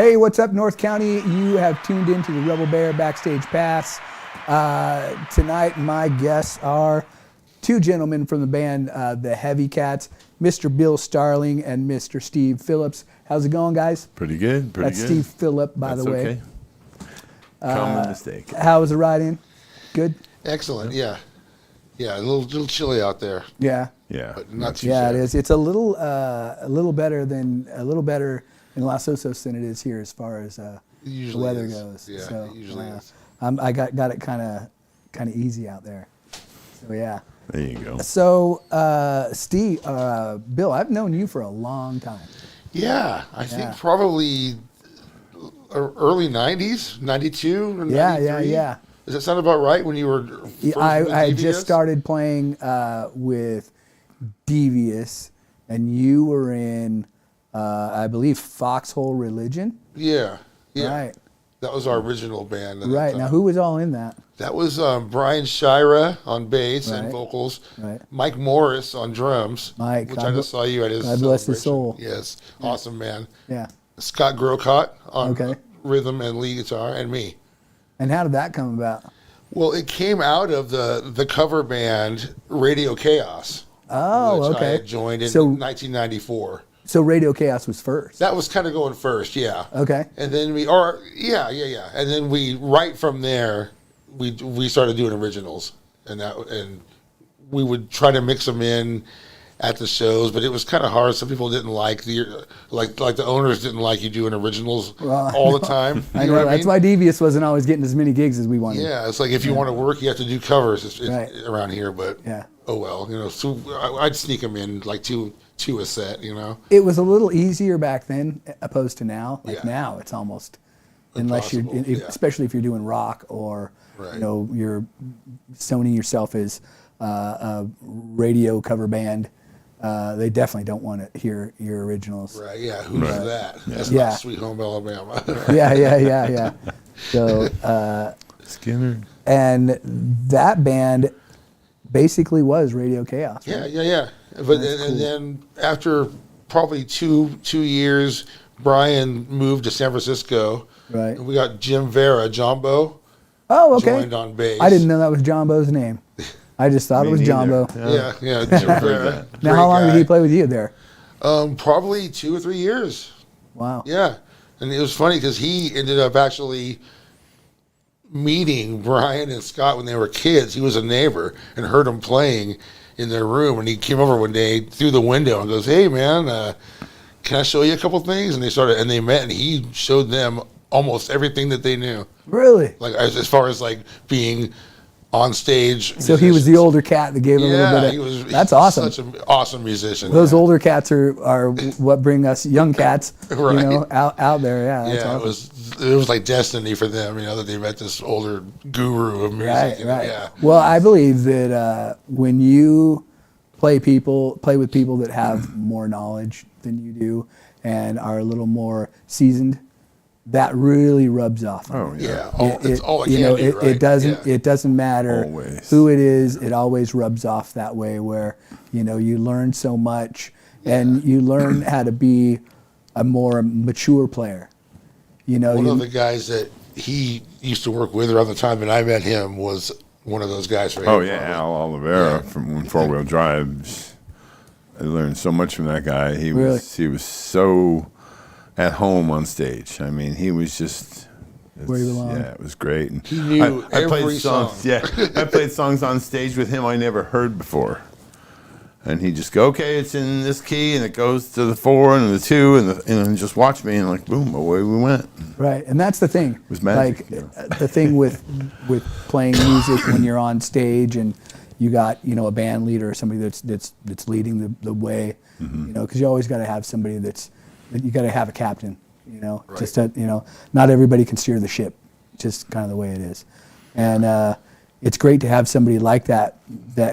Hey, what's up, North County? You have tuned into the Rebel Bear Backstage Pass. Tonight, my guests are two gentlemen from the band, the Heavy Cats, Mr. Bill Starling and Mr. Steve Phillips. How's it going, guys? Pretty good, pretty That's good. Steve Phillip, by That's the way. Okay. Common mistake. How was the ride in? Good? Excellent, yeah. Yeah, a little chilly out there, Yeah. Yeah. but not too Yeah, bad. it is. It's a little better in Los Osos than it is here as far as the Usually weather is. goes. Yeah, So, it usually is. I got it kind of easy out there. So yeah. There you go. So Steve, Bill, I've known you for a long time. Yeah, I think Yeah. probably early 90s, 92, 93. Yeah. Does that sound about right when you were first I with had Devious? just started playing with Devious, and you were in, I believe, Foxhole Religion. Yeah. Right. That was our original band. at that Right. time. Now, who was all in that? That was Brian Shira on bass Right. and vocals, Right. Mike Morris on drums, Mike, which God I just saw you at his God bless his celebration. soul. Yes, awesome man. Yeah. Scott Grocott on Okay. rhythm and lead guitar, and me. And how did that come about? Well, it came out of the cover band Radio Chaos. Oh, which I okay. had joined in So- 1994. So Radio Chaos was first. That was kind of going first, yeah. Okay. And then and then right from there, we started doing originals, and we would try to mix them in at the shows, but it was kind of hard. Some people didn't like the owners didn't like you doing originals Well, all the time. I You know what I that's mean? why Devious wasn't always getting as many gigs as we wanted. Yeah, it's like if you want to work, you have to do covers Right. around here. But Yeah. oh well, So I'd sneak them in like two a set, It was a little easier back then opposed to now. Like Yeah. now it's almost, unless you're, Impossible, yeah. especially if you're doing rock or, Right. you're zoning yourself as a radio cover band. They definitely don't want to hear your originals. Right? Yeah. Who's that? That's Yeah. not Sweet Home Alabama. Yeah. So, Skinner. and that band basically was Radio Chaos. Right? Yeah. But That's and then after probably two years, Brian moved to San Francisco. Right. And we got Jim Vera, Jumbo, Oh, okay. joined on bass. I didn't know that was Jumbo's name. I just thought it was Jumbo. Yeah, Jim Vera. Now, how long did he play with you there? Probably 2 or 3 years. Wow. Yeah, and it was funny because he ended up actually meeting Brian and Scott when they were kids. He was a neighbor and heard them playing in their room, and he came over one day through the window and goes, "Hey, man, can I show you a couple things?" And they met, and he showed them almost everything that they knew, Really? like as far as like being on stage. So he was the older cat that gave a little bit of. he was. That's he's awesome. Such an awesome musician. Those older cats are what bring us young cats, Right. out there. Yeah, that's Yeah, awesome. it was like destiny for them, that they met this older guru of music. Right. Yeah. Well, I believe that when you play with people that have more knowledge than you do and are a little more seasoned, that really rubs off. Oh, yeah. Yeah, it's all it can be, right? It doesn't matter Always. who it is. It always rubs off that way where, you learn so much and you learn how to be a more mature player. One of the guys that he used to work with around the time that I met him was one of those guys for him. Oh, yeah. Al Oliveira from Four Wheel Drive. I learned so much from that guy. He was so at home on stage. I mean, he was just Where he belonged. Yeah, it was great. And He knew I played every songs. song. Yeah, I played songs on stage with him I never heard before. And he'd just go, okay, it's in this key, and it goes to the 4 and the 2, and just watch me, and like, boom, away we went. Right, and that's the thing. was magic, Like the thing with playing music when you're on stage and you got a band leader or somebody that's leading the way, because you always got to have somebody that you got to have a captain. Right. Just that not everybody can steer the ship, just kind of the way it is, and it's great to have somebody like that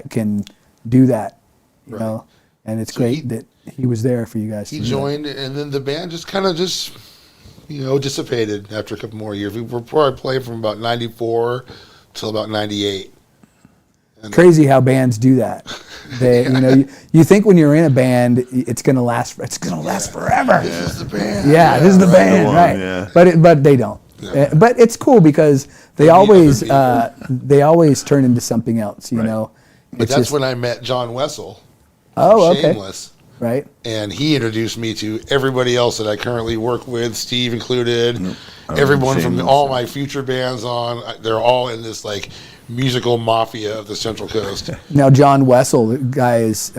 can do that. You know, and it's great that he was there for you guys. He joined, and then the band just kind of dissipated after a couple more years. We were probably playing from about 94 till about 98. And Crazy how bands do that. You think when you're in a band, it's gonna last. It's gonna last forever. This is the band. Yeah, this is the band, one, right? yeah. But they don't. But it's cool because they always turn into something else. You know. But It's that's just- when I met John Wessel. Oh, okay. Shameless. Right. And he introduced me to everybody else that I currently work with, Steve included. Everyone from Shameless. all my future bands they're all in this like musical mafia of the Central Coast. Now, John Wessel, the guy is,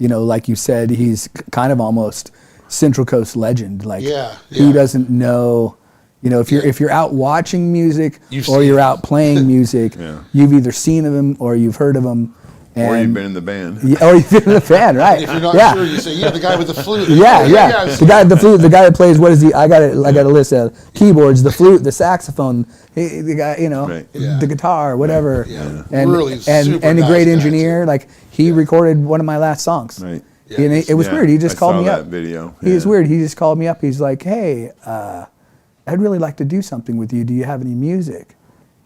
like you said, he's kind of almost Central Coast legend. Like, who doesn't know? If you're out watching music or you're out playing music, you've either seen of him or you've heard of him. Or you've been in the band. Or you've been in the band, right? If you're not sure, you say, the guy with the flute. Yeah. The guy with the flute, the guy that plays, what is he? I got a list of keyboards, the flute, the saxophone, the guy, the guitar, whatever. Yeah. And Really super and a nice great guy, engineer. too. Like he recorded one of my last songs. Right. And it was weird. He just called me up. That video. He was weird. He just called me up. He's like, "Hey, I'd really like to do something with you. Do you have any music?"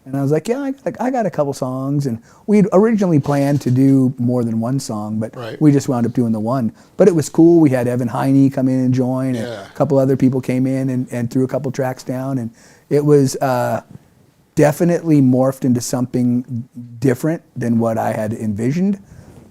And I was like, "Yeah, I got a couple songs." And we'd originally planned to do more than one song, but we just wound up doing the one. But it was cool. We had Evan Heine come in and join, and a couple other people came in and threw a couple tracks down. And it was definitely morphed into something different than what I had envisioned,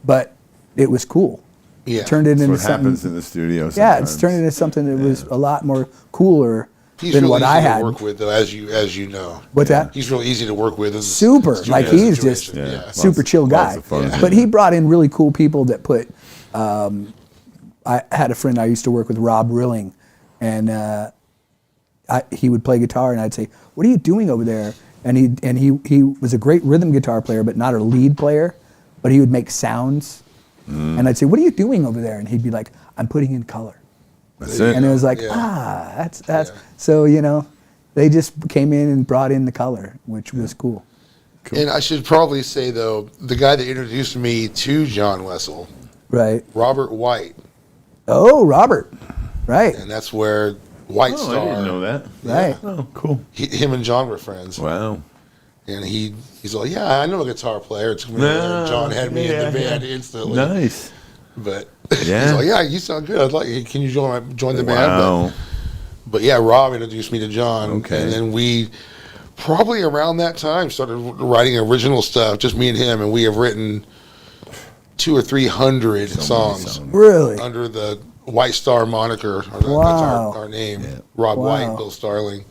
but it was cool. Yeah. Turned it That's into what something. happens in the studio sometimes. Yeah, it's turned into something that was a lot more cooler He's than really what easy I had. to work with, though, as you know. What's that? He's really easy to work with. As a Super. studio Like he's just situation. super chill guy. Lots of fun. But he brought in really cool people that put. I had a friend I used to work with, Rob Rilling, and he would play guitar, and I'd say, "What are you doing over there?" And he was a great rhythm guitar player, but not a lead player. But he would make sounds, and I'd say, "What are you doing over there?" And he'd be like, "I'm putting in color." That's it. And it was like, that's so they just came in and brought in the color, which was cool. And I should probably say, though, the guy that introduced me to John Wessel, Right. Robert White, Oh, Robert. Right. and that's where White Oh, Star. I didn't know that. Right. Oh, cool. Him and John were friends. Wow. And he's like, I know a guitar player. It's coming over there. And John had me in the band instantly. Nice. But Yeah. he's like, you sound good. I'd like. Can you join the band? Wow. But yeah, Rob introduced me to John. Okay. And then we probably around that time started writing original stuff, just me and him, and we have written 200 or 300 songs Really? under the White Star moniker. That's Wow. our name. Rob Wow. White, Bill Starling.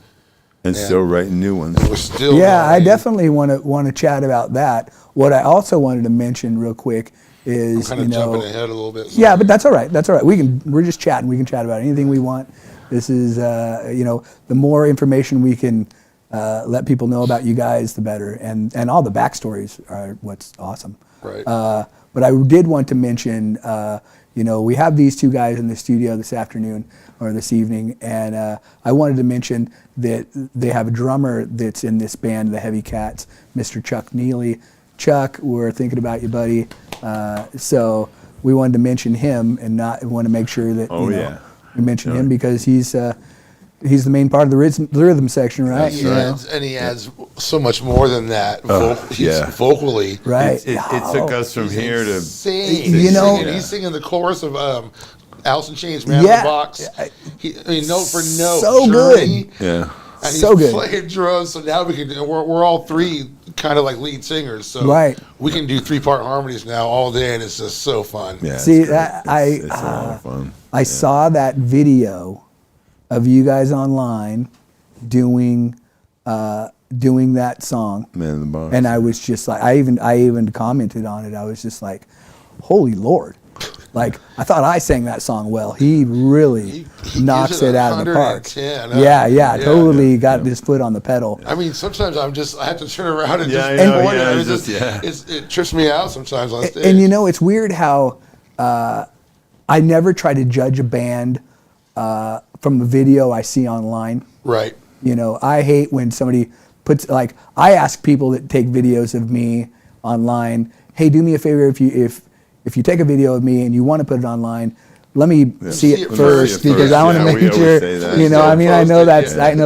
And still writing new ones. We're still Yeah, I going. definitely want to chat about that. What I also wanted to mention real quick is Kind of jumping ahead a little bit. Yeah, but that's all right. That's all right. We're just chatting. We can chat about anything we want. This is the more information we can let people know about you guys, the better. And all the backstories are what's awesome. Right. But I did want to mention, we have these two guys in the studio this afternoon or this evening, and I wanted to mention that they have a drummer that's in this band, the Heavy Cats, Mr. Chuck Neely. Chuck, we're thinking about you, buddy. So we wanted to mention him and want to make sure that we mention him because he's the main part of the rhythm section, right? He adds so much more than that. Vocally, right? It took us from here to sing. He's singing the chorus of Alice in Chains, "Man in the Box." Note for note, so Journey. good. Yeah. And he's So good. playing drums, so now we're all three kind of like lead singers, so we can do 3-part harmonies now all day, and it's just so fun. Yeah. See, it's a lot of fun. I saw that video of you guys online doing that song, Man in the Box. and I was just like, I even commented on it. I was just like, holy Lord. Like, I thought I sang that song well. He really knocks it out of the park. 110, Yeah, totally got his foot on the pedal. I mean, sometimes I have to turn around and it trips me out sometimes on stage. And it's weird how I never try to judge a band from a video I see online. Right. I hate when somebody puts, like, I ask people that take videos of me online, hey, do me a favor if you take a video of me and you want to put it online, let me see it first because I want to make sure. I know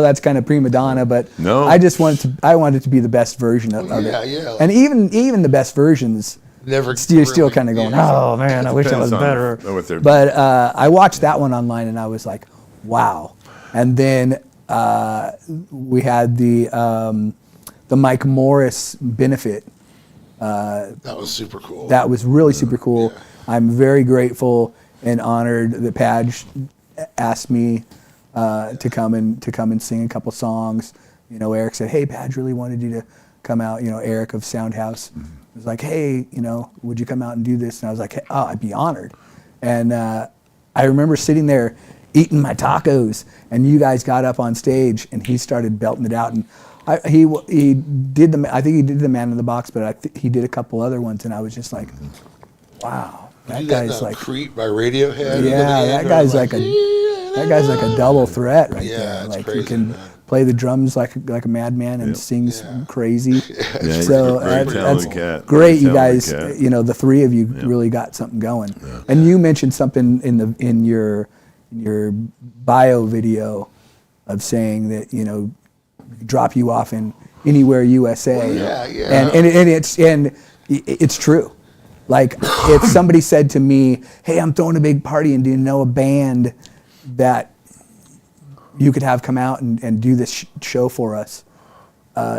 that's kind of prima donna, but I just want it to be the best version of it. Yeah. And even the best versions, Never. You're still really- kind of going, yeah. oh man, I wish I was Depends on better. what they're- But I watched that one online and I was like, wow. And then we had the Mike Morris benefit. That was super cool. That was really super cool. Yeah. I'm very grateful and honored that Padge asked me to come and sing a couple songs. You know, Eric said, "Hey, Padge really wanted you to come out." You know, Eric of Soundhouse was like, "Hey, you know, would you come out and do this?" And I was like, hey, "Oh, I'd be honored." And I remember sitting there eating my tacos, and you guys got up on stage, and he started belting it out. And he did I think he did the Man in the Box, but he did a couple other ones, and I was just like, wow, that guy's like, Creep by Radiohead. yeah, that guy's like a double threat right Yeah, there. it's Like crazy, he can man. play the drums like a madman and sings crazy. Yeah, he's So a very that's talented cat. great. Very You talented guys, cat. you know, the three of you really got something going. And you mentioned something in your bio video of saying that, you know, drop you off in anywhere USA. Well, yeah. And it's true. Like if somebody said to me, "Hey, I'm throwing a big party, and do you know a band that you could have come out and do this show for us?"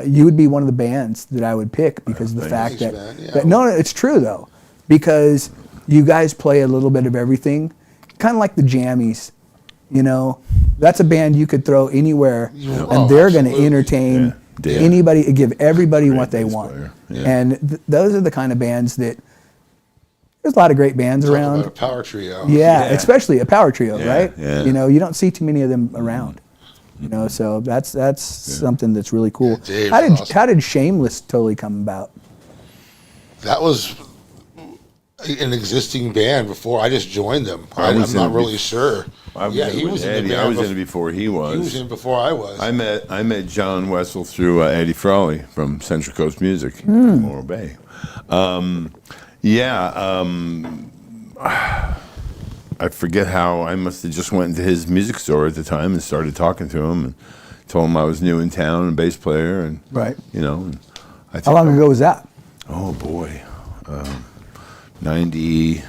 You would be one of the bands that I would pick because of the fact Thanks, that, man. Yeah. no, it's true though, because you guys play a little bit of everything, kind of like the Jammies. You know, that's a band you could throw anywhere, and they're going to absolutely. entertain Yeah. anybody, give everybody what they bass want. player. Yeah. And those are the kind of bands that there's a lot of great bands Talk around. about a power trio. Yeah, Yeah. especially a power trio, Yeah, right? yeah. You know, you don't see too many of them around. You know, so that's something that's really cool. Dave's How did awesome. Shameless totally come about? That was an existing band before. I just joined them. I I'm was in not it really sure. I was Yeah, in he with was in the Eddie. band I was in bef- it before he He was was. in before I was. I met John Wessel through Eddie Frawley from Central Coast Music Hmm. in Morro Bay. I forget how. I must have just went into his music store at the time and started talking to him and told him I was new in town and bass player and Right. you know. And I think How long ago was that? Oh boy, 90,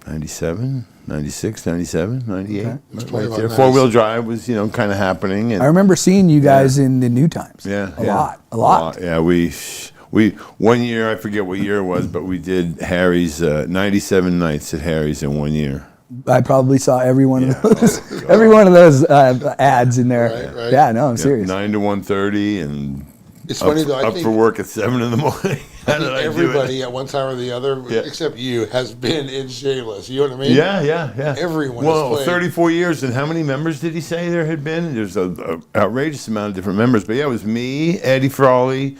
97, 96, 97, 98. Okay. It's probably about 90s. 4-wheel drive was, you know, kind of happening. And I remember seeing you guys in the New Times. yeah, A lot. Yeah, we 1 year, I forget what year it was, but we did Harry's 97 nights at Harry's in 1 year. I probably saw every one of those, every one of those ads in there. Right, right. Yeah, no, I'm Yeah, serious. 9 to 1:30 and It's up, funny though. I up think for work at 7 in the morning. How did I do it? everybody at one time or the other, Yeah. except you, has been in Shameless. You know what I mean? Yeah. Everyone has Well, played. 34 years, and how many members did he say there had been? There's a outrageous amount of different members, but yeah, it was me, Eddie Frawley,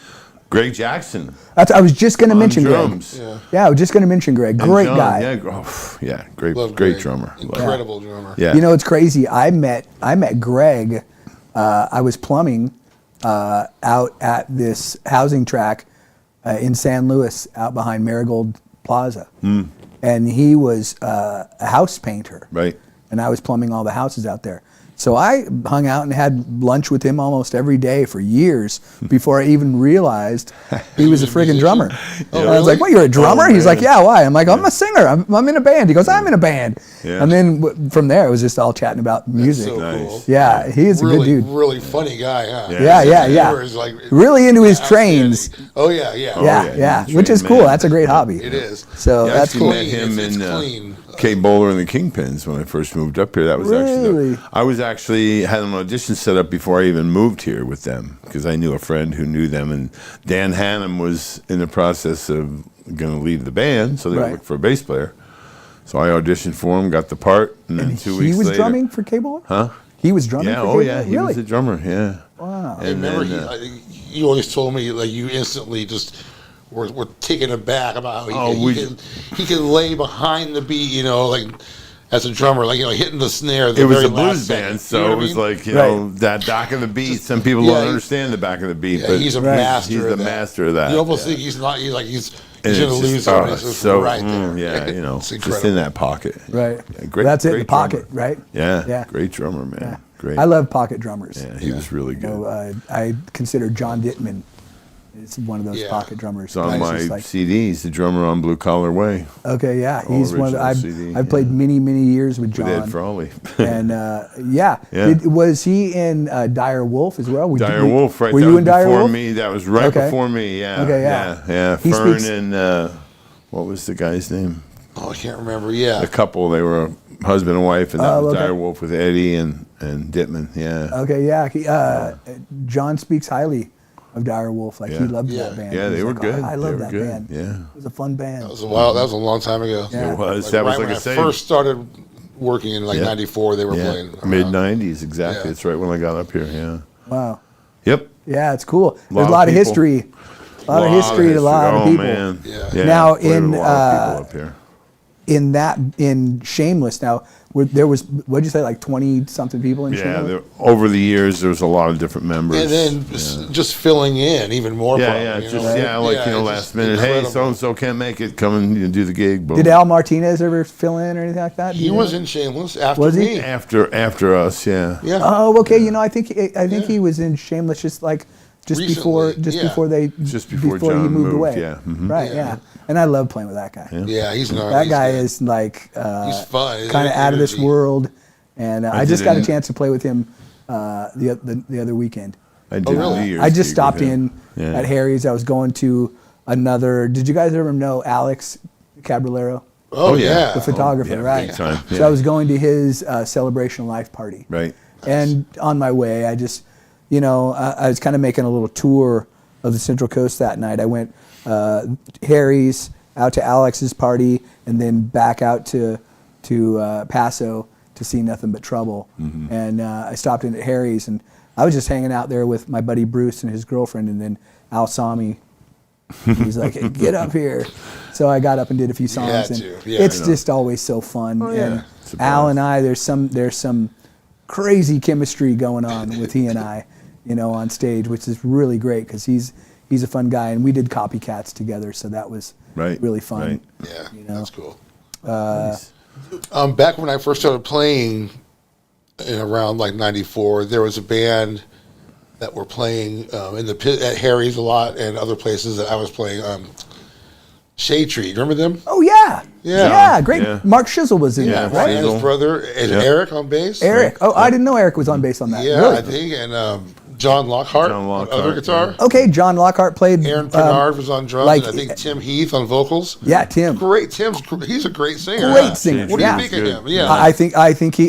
Greg Jackson I was just going to on mention Greg. drums. Yeah. Yeah, I was just going to mention Greg. And Great John, guy. Yeah, great, Love great Greg. drummer. Incredible drummer. Yeah, You know, it's crazy. I met Greg. I was plumbing out at this housing track in San Luis, out behind Marigold Plaza, and he was a house painter. right. And I was plumbing all the houses out there. So I hung out and had lunch with him almost every day for years before I even realized he was a friggin' drummer. Oh, And I was really? like, "What? You're a drummer?" Oh, He's like, man. "Yeah, why?" I'm like, "I'm a singer. I'm in a band." He goes, "I'm in a band." Yeah. And then from there, it was just all chatting about music. So Nice. cool. Yeah, he is a Really, good dude. really funny guy, huh? Yeah. Is like Really into his outstanding. trains. Oh yeah. Yeah, yeah, yeah, he's a which is trained cool. man. That's a great hobby. It is. So Yeah, I that's actually cool. met him It's in clean. Kate Bowler and the Kingpins when I first moved up here. That was Really? I was actually had an audition set up before I even moved here with them because I knew a friend who knew them, and Dan Hannum was in the process of going to leave the band, so they were Right. looking for a bass player. So I auditioned for him, got the part, and then And 2 he weeks was later, drumming for Cable? Huh? He was drumming Yeah, for oh Cable? yeah, he Really? was a drummer. Yeah. Wow. I And remember then, you always told me like you instantly just were taken aback about how Oh, he can lay behind the beat, you know, like as a drummer, like hitting the snare. The It was very a blues last second. band, You so know it what I was mean? like, Right. that back of the beat. Some people Yeah, don't he- understand the back of the beat, Yeah, but he's a Right. master. he's of the that. master of that. You almost yeah. think he's not. He's like he's And going to it's lose just, it. oh, It's just so, right there. yeah, you know, It's just incredible. in that pocket. Right. Yeah, great, That's it, great the pocket, drummer. right? Yeah, Yeah. great drummer, man. Yeah. Great. I love pocket drummers. Yeah, he was really good. You know, I consider John Dittman It's one of those Yeah. pocket drummers. It's on It's my just like- CDs, the drummer on Blue Collar Way okay, yeah, All he's one. Of, original CD, I've played many years with with Ed John. Frawley. And yeah. Yeah. Was he in Dire Wolf as well? Dire Wolf, right? Were that you was in Dire before Wolf? me. That was right Okay. before me. Yeah. Okay, yeah. Yeah. He Fern speaks- and what was the guy's name? Oh, I can't remember. Yeah. The couple. They were a husband and wife, and that Oh, was okay. Dire Wolf with Eddie and Dittman. Yeah. Okay, yeah. John speaks highly of Dire Wolf. Like he Yeah. loved Yeah. that band. Yeah, He they was were like, good. I They love were that good. band. Yeah. It was a fun band. That was a while. That was a long time ago. Yeah. It was. Like That was right like when I say. first started working in like Yeah. '94. They were Yeah. playing Mid '90s, exactly. Yeah. That's right when I got up here. Yeah. Wow. Yep. Yeah, it's cool. There's Lot a of lot of people. history. A lot of history and a lot of Oh, people. man. Yeah. Now, played with in, a lot of people up here. In Shameless now, there was, what'd you say, like 20 something people in Yeah, Shameless? over the years, there was a lot of different members. And then just filling in even more. yeah, probably, yeah, you just know? like Yeah, it's last just minute. Hey, incredible. so and so can't make it. Come and do the gig. Boom. Did Al Martinez ever fill in or anything like that? Do He you was know? in Shameless after Was he? me. after us? Yeah. Yeah. Oh, okay. You know, I think he Yeah. was in Shameless just Recently, before yeah. before they Just before he John moved moved, away. yeah. Mhm. Right. Yeah. Yeah. And I love playing with that guy. Yeah, he's not. That he's guy good. is like He's fun. His kind of out of this energy. world. And I did just got a it- chance to play with him the other weekend. I did really? a New Year's I just gig stopped with him. in Yeah. at Harry's. I was going to another. Did you guys ever know Alex Caballero, Oh yeah. the photographer? yeah, right. big time, So yeah. I was going to his celebration life party. Right. And on my way, I just, I was kind of making a little tour of the Central Coast that night. I went Harry's, out to Alex's party, and then back out to Paso to see Nothing But Trouble. Mm-hmm. And I stopped in at Harry's, and I was just hanging out there with my buddy Bruce and his girlfriend, and then Al saw me. He's like, "Hey, get up here." So I got up and did a few songs, had and to, yeah. it's just always so fun. Oh, yeah. And It's a Al blast. and I, there's some crazy chemistry going on with he and I, on stage, which is really great because he's a fun guy, and we did Copycats together, so that was Right, really fun. right. Yeah, know. that's cool. Nice. Back when I first started playing in around like '94, there was a band that were playing in the pit at Harry's a lot and other places that I was playing. Shade Tree, remember them? Oh yeah, Yeah. great. Yeah. Mark Shizzle was in Yeah, that, right? And Shizzle. his brother and Yeah. Eric on bass. Eric. Oh, I didn't know Eric was on bass on that. Yeah, Really? I think, and John Lockhart, John on Lockhart, other guitar. Okay, John Lockhart played. Aaron Pennard was on drums, like- and I think Tim Heath on vocals. Yeah, Tim. Great, he's a great singer. Great huh? singer, What do yeah. you think of him? Good. Yeah,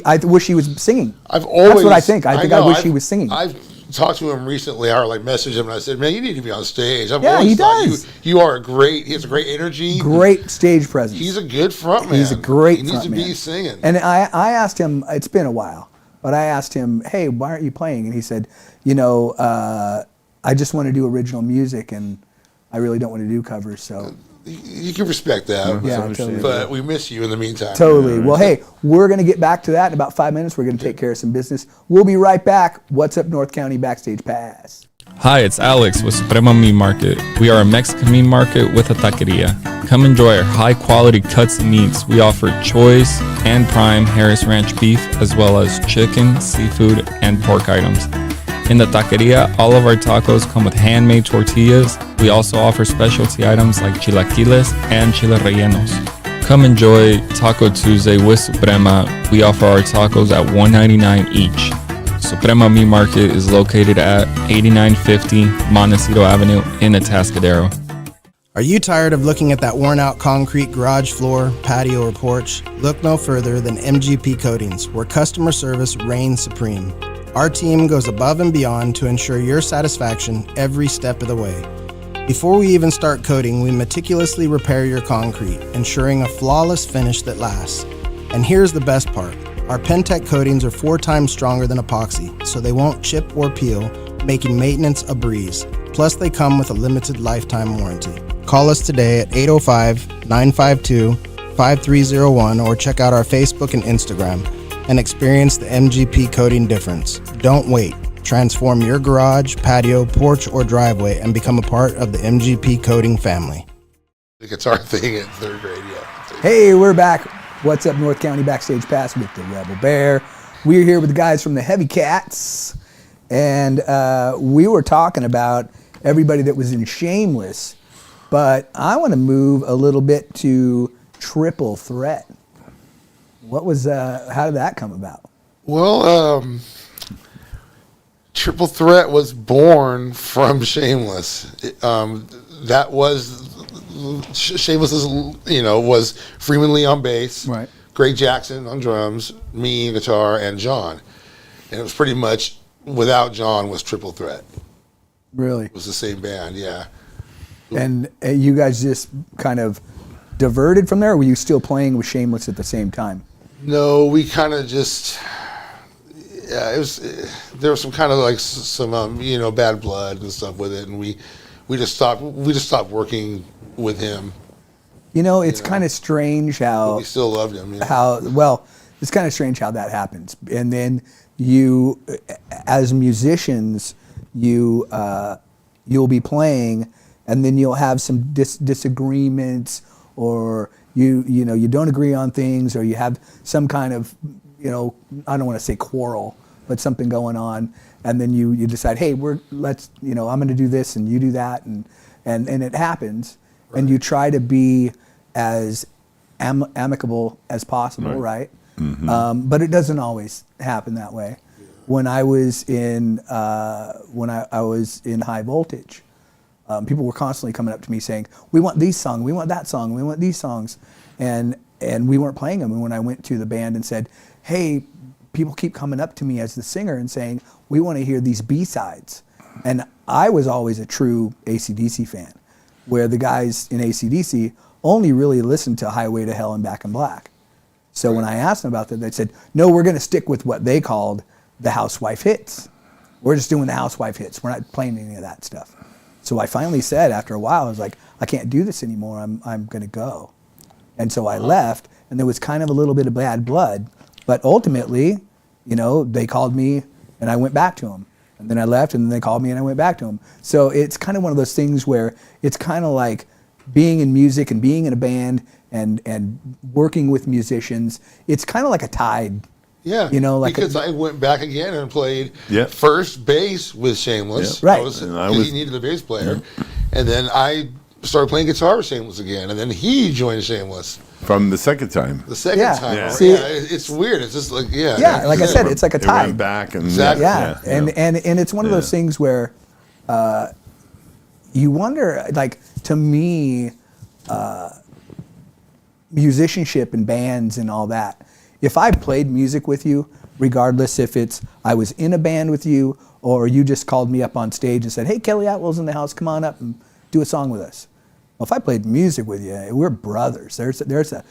I wish he was singing. I've always. That's what I think. I think I know, wish he was singing. I've talked to him recently. I like messaged him and I said, "Man, you need to be on stage." I've Yeah, always he thought does. You are he has a great energy. Great stage presence. He's a good frontman. He's a great He needs to frontman. be singing. And I asked him, it's been a while, but I asked him, "Hey, why aren't you playing?" And he said, "I just want to do original music, and I really don't want to do covers." So you can respect that. yeah, understandable. totally. But we miss you in the meantime. Totally. Well, hey, we're going to get back to that in about 5 minutes. We're going to take care of some business. We'll be right back. What's up, North County Backstage Pass? Hi, it's Alex with Suprema Meat Market. We are a Mexican meat market with a taqueria. Come enjoy our high quality cuts and meats. We offer choice and prime Harris Ranch beef, as well as chicken, seafood, and pork items. In the taqueria, all of our tacos come with handmade tortillas. We also offer specialty items like chilaquiles and chile rellenos. Come enjoy Taco Tuesday with Suprema. We offer our tacos at $1.99 each. Suprema Meat Market is located at 8950 Montecito Avenue in Atascadero. Are you tired of looking at that worn-out concrete garage floor, patio, or porch? Look no further than MGP Coatings, where customer service reigns supreme. Our team goes above and beyond to ensure your satisfaction every step of the way. Before we even start coating, we meticulously repair your concrete, ensuring a flawless finish that lasts. And here's the best part. Our Pentec coatings are 4 times stronger than epoxy, so they won't chip or peel, making maintenance a breeze. Plus, they come with a limited lifetime warranty. Call us today at 805-952-5301 or check out our Facebook and Instagram and experience the MGP coating difference. Don't wait. Transform your garage, patio, porch, or driveway and become a part of the MGP coating family. The guitar thing in third grade, yeah. Hey, we're back. What's up, North County Backstage Pass with the Rebel Bear. We're here with the guys from the Heavy Cats, and we were talking about everybody that was in Shameless. But I want to move a little bit to Triple Threat. What was, how did that come about? Well, Triple Threat was born from Shameless. That was Shameless's, was Freeman Lee on bass, Right. Greg Jackson on drums, me guitar, and John. And it was pretty much without John was Triple Threat. Really? It was the same band, yeah. And you guys just kind of diverted from there, or were you still playing with Shameless at the same time? No, we kind of just. Yeah, there was some kind of like some bad blood and stuff with it, and we just stopped working with him. It's kind of strange how But we still loved him. It's kind of strange how that happens. And then you, as musicians, you'll be playing, and then you'll have some disagreements, or you don't agree on things, or you have some kind of I don't want to say quarrel, but something going on, and then you decide, hey, I'm going to do this and you do that, and it happens, right. And you try to be as amicable as possible, right? Mm-hmm. But it doesn't always happen that way. When I was in I was in High Voltage, people were constantly coming up to me saying, we want these songs, we want that song, we want these songs, and we weren't playing them. And when I went to the band and said, hey, people keep coming up to me as the singer and saying, we want to hear these B-sides. And I was always a true AC/DC fan, where the guys in AC/DC only really listened to Highway to Hell and Back in Black. So when I asked them about that, they said, no, we're going to stick with what they called the housewife hits. We're just doing the housewife hits. We're not playing any of that stuff. So I finally said, after a while, I was like, I can't do this anymore. I'm going to go. And so I left, and there was kind of a little bit of bad blood. But ultimately, they called me, and I went back to them. And then I left, and then they called me, and I went back to them. So it's kind of one of those things where it's kind of like being in music and being in a band and working with musicians. It's kind of like a tide. Yeah, because I went back again and played first bass with Shameless. Right. He needed a bass player. And then I started playing guitar with Shameless again. And then he joined Shameless. From the second time. The second time. Yeah. See, it's weird. It's just like, Yeah, like I said, it's like a tide. It went back and Exactly. And it's one of those things where you wonder, like, to me, musicianship and bands and all that, if I played music with you, regardless if it's I was in a band with you or you just called me up on stage and said, hey, Kelly Atwell's in the house, come on up and do a song with us. Well, if I played music with you, we're brothers. There's a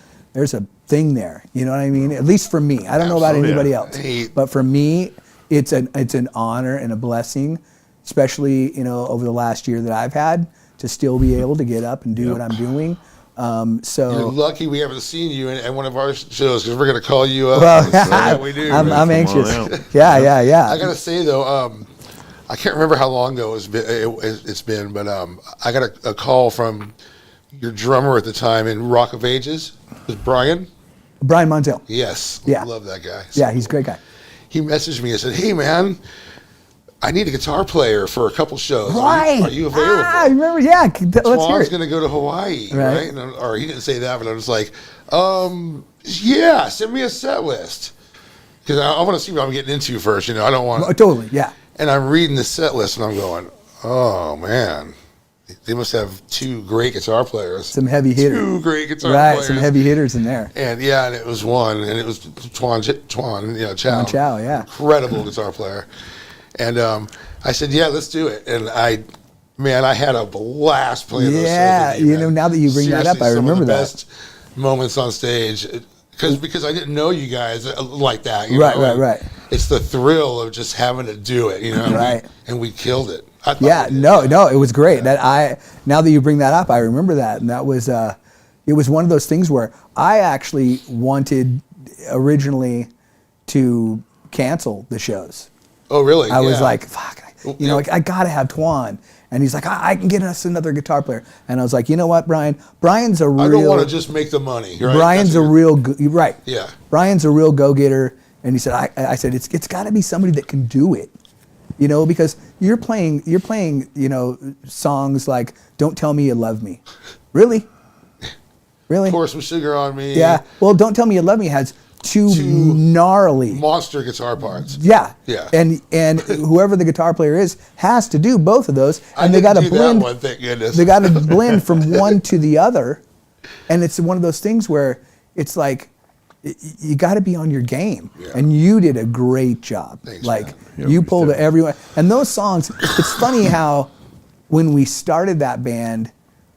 thing there. You know what I mean? At least for me. I don't know about anybody else. But for me, it's an honor and a blessing, especially over the last year that I've had, to still be able to get up and do what I'm doing. So you're lucky we haven't seen you at one of our shows, because we're going to call you up. Well, we do. I'm anxious. Yeah. I got to say though, I can't remember how long ago it's been, but I got a call from your drummer at the time in Rock of Ages. It was Brian Montel. Yes. Yeah. I love that guy. Yeah, he's a great guy. He messaged me and said, hey man, I need a guitar player for a couple shows. Right. Are you available? I remember, yeah. Let's hear Twan's it. going to go to Hawaii, Right. right? Or he didn't say that, but I was like, yeah, send me a set list. Because I want to see what I'm getting into first. I don't want to. Totally, yeah. And I'm reading the set list and I'm going, oh man, they must have two great guitar players. Some heavy hitters. Two great guitar right, players. some heavy hitters in there. And and it was one, and it was Twan, Chow. Twan Chow, yeah. Incredible guitar player. And I said, yeah, let's do it. And I had a blast playing those shows with you, now that you bring that up, I remember that. Best moments on stage. Because I didn't know you guys like that. Right. It's the thrill of just having to do it, Right. And we killed it. No, it was great. Yeah. Now that you bring that up, I remember that, and that was it was one of those things where I actually wanted originally to cancel the shows. Oh, really? I was like, fuck, I gotta have Twan. And he's like, I can get us another guitar player. And I was like, you know what, Brian? Brian's a real. I don't want to just make the money. Right? Brian's right. Yeah. Brian's a real go-getter. And he said, I said, it's got to be somebody that can do it. You know, because you're playing, you know, songs like "Don't Tell Me You Love Me." Really? Pour some sugar on me. Yeah. Well, "Don't Tell Me You Love Me" has two gnarly monster guitar parts. Yeah. Yeah. And whoever the guitar player is has to do both of those, and they got to blend. That one, thank goodness. They got to blend from one to the other, and it's one of those things where it's like you got to be on your game, and you did a great job. Thanks, like man. you pulled everyone, and those songs. It's funny how when we started that band,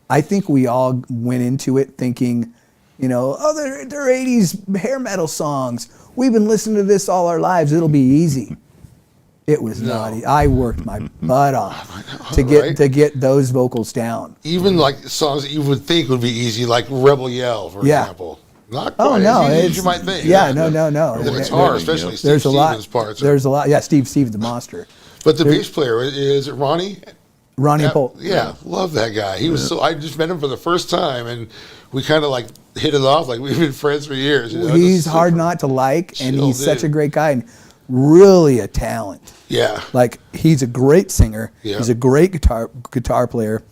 I think we all went into it thinking, you know, oh, they're 80s hair metal songs. We've been listening to this all our lives. It'll be easy. It was not. I worked my butt off to get those vocals down. Even like songs that you would think would be easy, like Rebel Yell, for example. Not quite as easy as you might think. Yeah, no. The guitar, especially Steve There's a lot. Stevens' parts. There's a lot. Yeah, Steve's the monster. But the bass player, is it Ronnie? Ronnie Polk. Yeah, love that guy. He was so. I just met him for the first time, and we kind of like hit it off. Like we've been friends for years. You know? He's hard not to like, and he's such a great guy, and really a talent. Yeah. Like he's a great singer. Yeah. He's a great guitar player,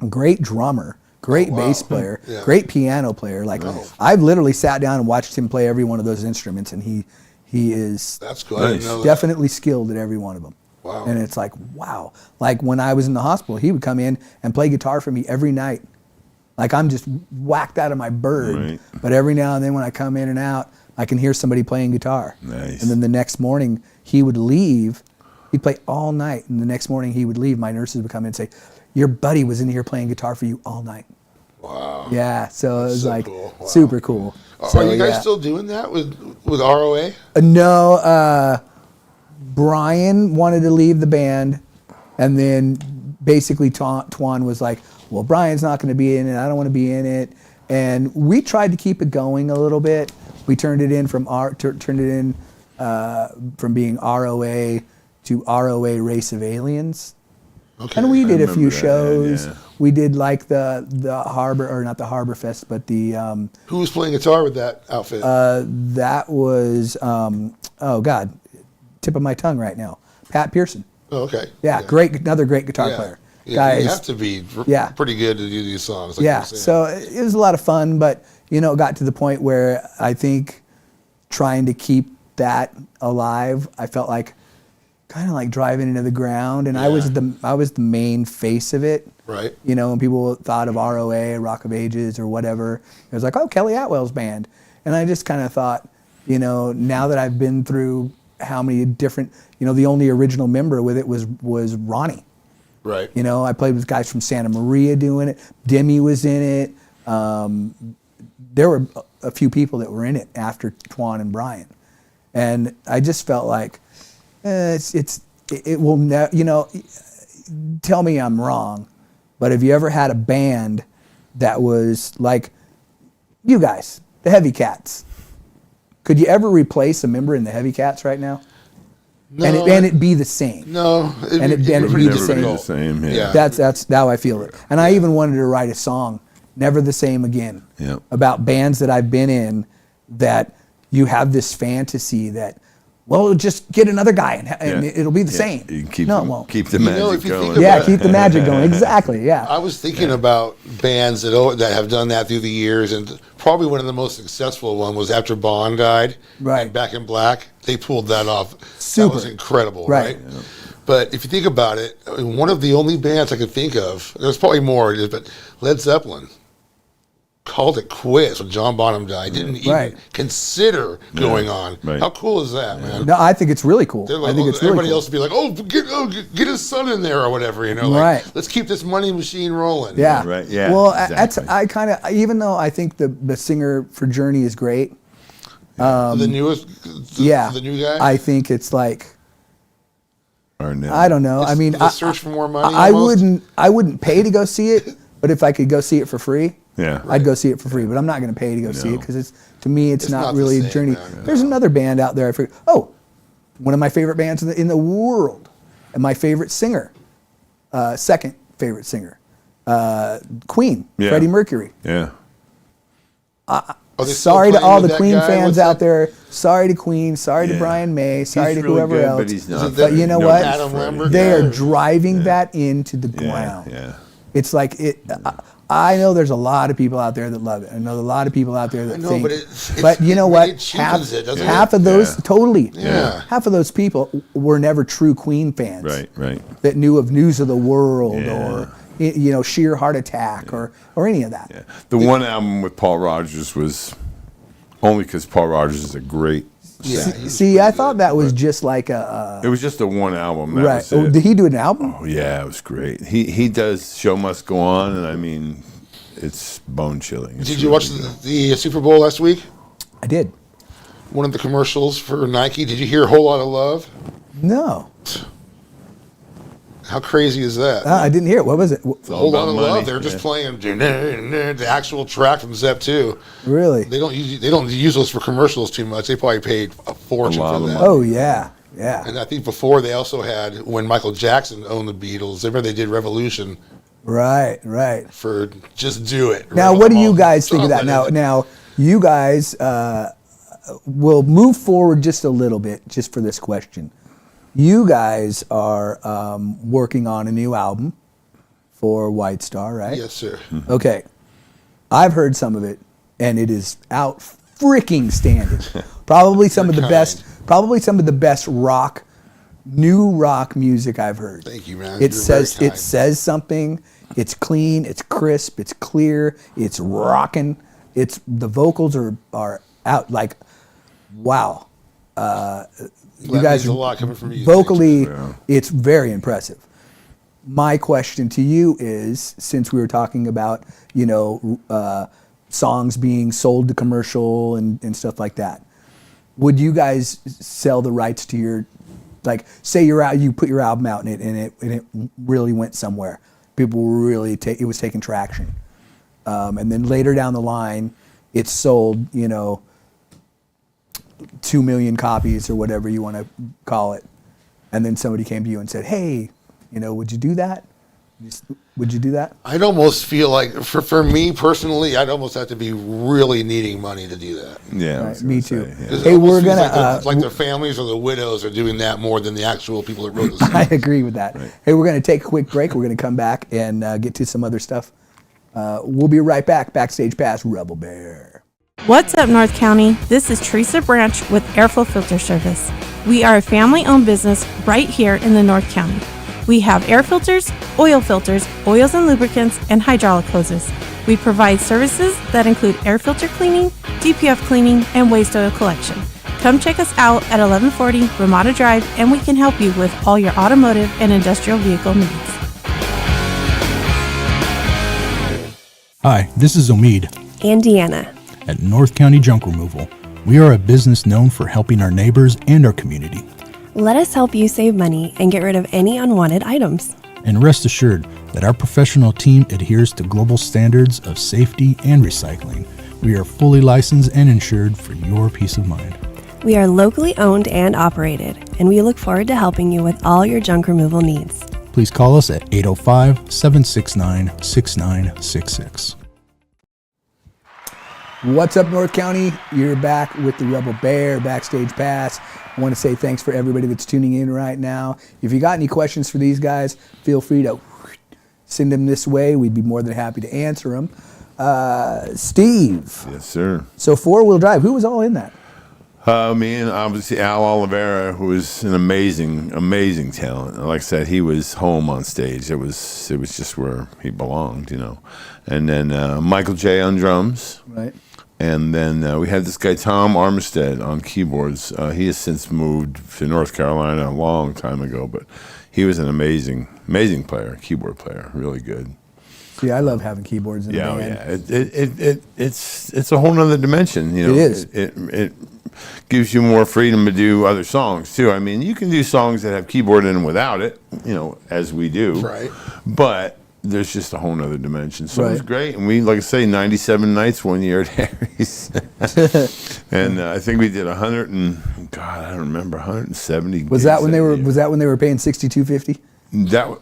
great drummer, great bass player, great piano player. Like I've literally sat down and watched him play every one of those instruments, and he is that's good. I didn't know that. Definitely skilled at every one of them. Wow. And it's like, wow. Like when I was in the hospital, he would come in and play guitar for me every night. Like I'm just whacked out of my bird. Right. But every now and then when I come in and out, I can hear somebody playing guitar. Nice. And then the next morning he would leave. He'd play all night. And the next morning he would leave. My nurses would come in and say, your buddy was in here playing guitar for you all night. Wow. Yeah. So it was so like cool. Wow. super cool. Are you guys still doing that with ROA? No. Brian wanted to leave the band, and then basically Twan was like, well, Brian's not going to be in it. I don't want to be in it. And we tried to keep it going a little bit. We turned it in from being ROA to ROA Race of Aliens. Okay. And we did a few that, shows. yeah. We did like the Harbor, or not the Harbor Fest, but the Who was playing guitar with that outfit? that was oh God, tip of my tongue right now. Pat Pearson. Oh, okay. Yeah, another great guitar player. Yeah, Guys, you have to be pretty good to do these songs. Like yeah, so it was a lot of fun, but you know, it got to the point where I think trying to keep that alive, I felt like kind of like driving into the ground, and I was the main face of it. Right. You know, when people thought of ROA, Rock of Ages, or whatever, it was like, oh, Kelly Atwell's band, and I just kind of thought, you know, now that I've been through how many different, you know, the only original member with it was Ronnie. Right. You know, I played with guys from Santa Maria doing it. Demi was in it. There were a few people that were in it after Twan and Brian, and I just felt like it will you know, tell me I'm wrong, but have you ever had a band that was like you guys, the Heavy Cats? Could you ever replace a member in the Heavy Cats right now? No, and it be the same. No, and it be the same. Yeah. That's how I feel it. And I even wanted to write a song, Never the Same Again, about bands that I've been in that you have this fantasy that, well, just get another guy and it'll be the same. You can keep no, it won't. Keep the magic going. Keep the magic going. Exactly. Yeah. I was thinking about bands that have done that through the years, and probably one of the most successful one was after Bond died. Right. And Back in Black, they pulled that off. Super. That was incredible. Right. Yeah. But if you think about it, one of the only bands I could think of, there's probably more, but Led Zeppelin called it quits when John Bonham died. Didn't even consider going on. Right. How cool is that, man? No, I think it's really cool. Like, I think it's really everybody cool. else would be like, get his son in there or whatever, you know. Like, Right. let's keep this money machine rolling. Yeah. Right. Yeah. Well, exactly. I kind of, even though I think the singer for Journey is great. The newest, the new guy. I think it's like, Arnett. I don't know. I mean, the search for more money. I almost? wouldn't pay to go see it, but if I could go see it for free, Yeah. I'd go see it for free. But I'm not going to pay to go see it because to me it's not the really a same, Journey. man. There's another band out there. I forget. Oh, one of my favorite bands in the world, and my favorite singer, second favorite singer, Queen, Yeah. Freddie Mercury. Yeah. Are they still sorry to playing all with the that Queen guy? fans What's out that? there. Sorry to Queen. Sorry to Yeah. Brian May. Sorry He's to really whoever good, else. but he's not. But you know what? Adam Lambert? They are Yeah. driving that into the Yeah, ground. yeah. It's like it. I know there's a lot of people out there that love it. I know a lot of people out there that I know, think. but you know it what? cheapens it, doesn't Half it? of those Yeah. totally. Yeah. Half of those people were never true Queen fans. Right. That knew of News of the World Yeah. or Sheer Heart Attack or any of that. Yeah. The one album with Paul Rogers was only because Paul Rogers is a great Yeah, singer. he was See, I pretty thought good, that was but- just like a. It was just a one album. That Right. was Oh, it. did he do an album? Oh, yeah, it was great. He does Show Must Go On, and I mean, it's bone chilling. Did you watch the Super Bowl last week? I did. One of the commercials for Nike. Did you hear a whole lot of love? No, How crazy is that? I didn't hear it. What was it? A whole lot about of money, love. They're just yeah. playing the actual track from Zep 2. Really? They don't use those for commercials too much. They probably paid a fortune lot for of that. money. Oh yeah, yeah. And I think before they also had, when Michael Jackson owned the Beatles, remember they did Revolution Right. for Just Do It. Now, Right? what do Come you on. guys think of that? Let it- Now, you guys will move forward just a little bit, just for this question. You guys are working on a new album for White Star, right? Yes, sir. Okay. I've heard some of it, and it is out freaking standing. Probably some of the You're best. Probably some of the best new rock music I've heard. Thank you, man. It You're says very it kind. says something. It's clean. It's crisp. It's clear. It's rocking. It's the vocals are out like, wow. You That guys means a lot coming from you. vocally, Yeah. it's very impressive. My question to you is, since we were talking about songs being sold to commercial and stuff like that, would you guys sell the rights to your, like, say you're out, you put your album out and it really went somewhere, people were really it was taking traction, and then later down the line, it's sold 2 million copies or whatever you want to call it, and then somebody came to you and said, hey, would you do that? Would you do that? I'd almost feel like, for me personally, I'd almost have to be really needing money to do that. Yeah, I Right, was me gonna too. say, yeah. 'Cause it Hey, almost we're feels gonna, like the families or the widows are doing that more than the actual people that wrote the song. I agree with that. Hey, we're going to take a quick break. We're going to come back and get to some other stuff. We'll be right back. Backstage Pass, Rebel Bear. What's up, North County? This is Teresa Branch with Airflow Filter Service. We are a family-owned business right here in the North County. We have air filters, oils and lubricants, and hydraulic hoses. We provide services that include air filter cleaning, DPF cleaning, and waste oil collection. Come check us out at 1140 Ramada Drive, and we can help you with all your automotive and industrial vehicle needs. Hi, this is Omid And Deanna. at North County Junk Removal. We are a business known for helping our neighbors and our community. Let us help you save money and get rid of any unwanted items. And rest assured that our professional team adheres to global standards of safety and recycling. We are fully licensed and insured for your peace of mind. We are locally owned and operated, and we look forward to helping you with all your junk removal needs. Please call us at 805-769-6966. What's up, North County? You're back with the Rebel Bear Backstage Pass. I want to say thanks for everybody that's tuning in right now. If you got any questions for these guys, feel free to send them this way. We'd be more than happy to answer them. Steve, Yes, sir. so four-wheel drive, who was all in that? Me and obviously Al Oliveira, who was an amazing talent. Like I said, he was home on stage. It was just where he belonged, And then Michael J on drums. Right. And then we had this guy, Tom Armistead, on keyboards. He has since moved to North Carolina a long time ago, but he was an amazing player, keyboard player, really good. See, I love having keyboards in the band. It's a whole nother dimension. It is. It gives you more freedom to do other songs too. I mean, you can do songs that have keyboard in them without it, as we do. Right. But there's just a whole nother dimension. So it was Right. great. And we, like I say, 97 nights one year at Harry's. And I think we did 100 and, God, I don't remember, 170. Was that gigs when they were year. paying $62.50? That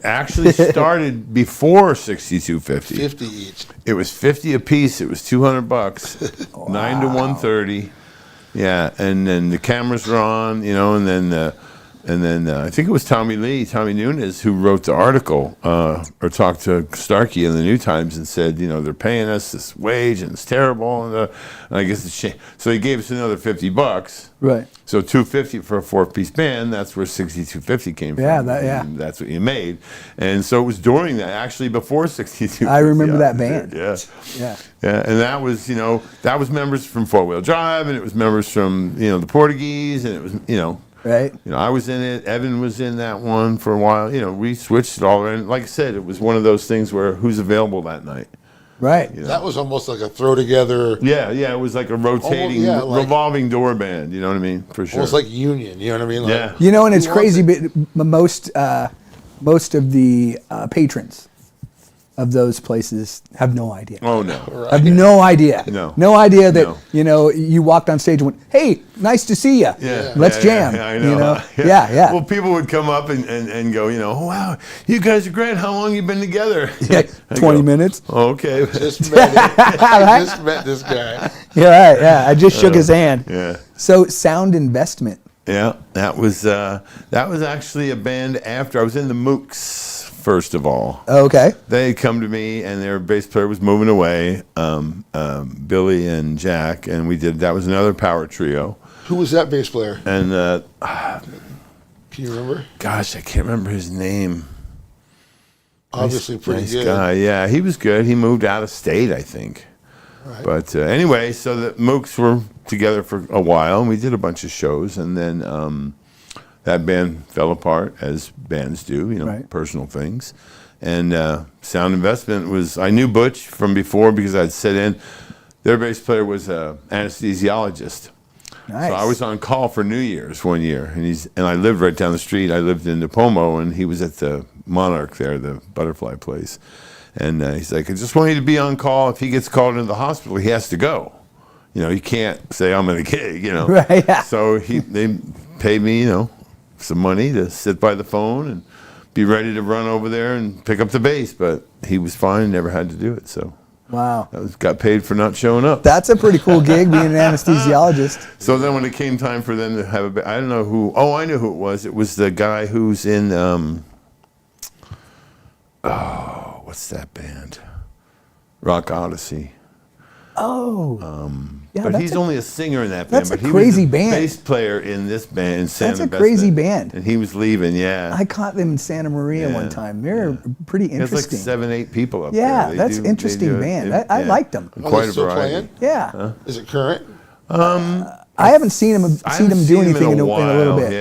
actually started before 6250. 50 each. It was 50 a piece. It was $200. 9 to 130. Yeah, and then the cameras were on, and then I think it was Tommy Nunes, who wrote the article or talked to Starkey in the New Times and said, they're paying us this wage and it's terrible, and I guess so he gave us another $50. Right. So $250 for a 4-piece band. That's where 6250 came from. Yeah, And that's what you made, and so it was during that, actually before 6250. I remember that band. Yeah. Yeah. Yeah, and that was members from 4-wheel drive, and it was members from the Portuguese, and it was Right. I was in it. Evan was in that one for a while. We switched it all, and like I said, it was one of those things where who's available that night. Right. That was almost like a throw together. Yeah, it was like a rotating, revolving door band. You know what I mean? For sure. Almost like Union. You know what I mean? Like, yeah. And it's crazy, but most of the patrons of those places have no idea. Oh no. Right. Have no idea. No idea that you walked on stage and went, "Hey, nice to see you. Yeah. Let's jam." Yeah, I know. Yeah. Well, people would come up and go, "Oh, wow, you guys are great. How long you been together?" Yeah, 20 minutes. Oh, okay. Just met him. I just met this guy. Yeah, right. Yeah, I just shook his hand. Yeah. So, Sound Investment. Yeah, that was actually a band after I was in the Mooks. First of all, Okay. they had come to me, and their bass player was moving away, Billy and Jack, and that was another power trio. Who was that bass player? And Can you remember? gosh, I can't remember his name. Obviously pretty nice good. guy. Yeah, he was good. He moved out of state, I think. Right. But anyway, so the Mooks were together for a while, and we did a bunch of shows, and then that band fell apart, as bands do, Right. personal things. And Sound Investment I knew Butch from before because I'd sit in. Their bass player was an anesthesiologist. Nice. So I was on call for New Year's one year, and I lived right down the street. I lived in Napomo, and he was at the Monarch there, the butterfly place. And he's like, "I just want you to be on call. If he gets called into the hospital, he has to go. He can't say I'm at a gig, Right, yeah. So they paid me, some money to sit by the phone and be ready to run over there and pick up the bass. But he was fine, never had to do it. So Wow. got paid for not showing up. That's a pretty cool gig, being an anesthesiologist. So then when it came time for them to have I don't know who. Oh, I knew who it was. It was the guy who's in. What's that band? Rock Odyssey. Oh. Yeah, But he's only a singer in that band. that's a but he crazy was the band. bass player in this band. In Sound That's a Investment, crazy band. And he was leaving. Yeah. I caught them in Santa Maria Yeah, one time. They're pretty There's like interesting. 7-8 people up Yeah, there. that's interesting band. I liked them. Quite they a still variety. playing? Yeah. Is it current? I haven't seen them I haven't do seen anything in a little while. bit.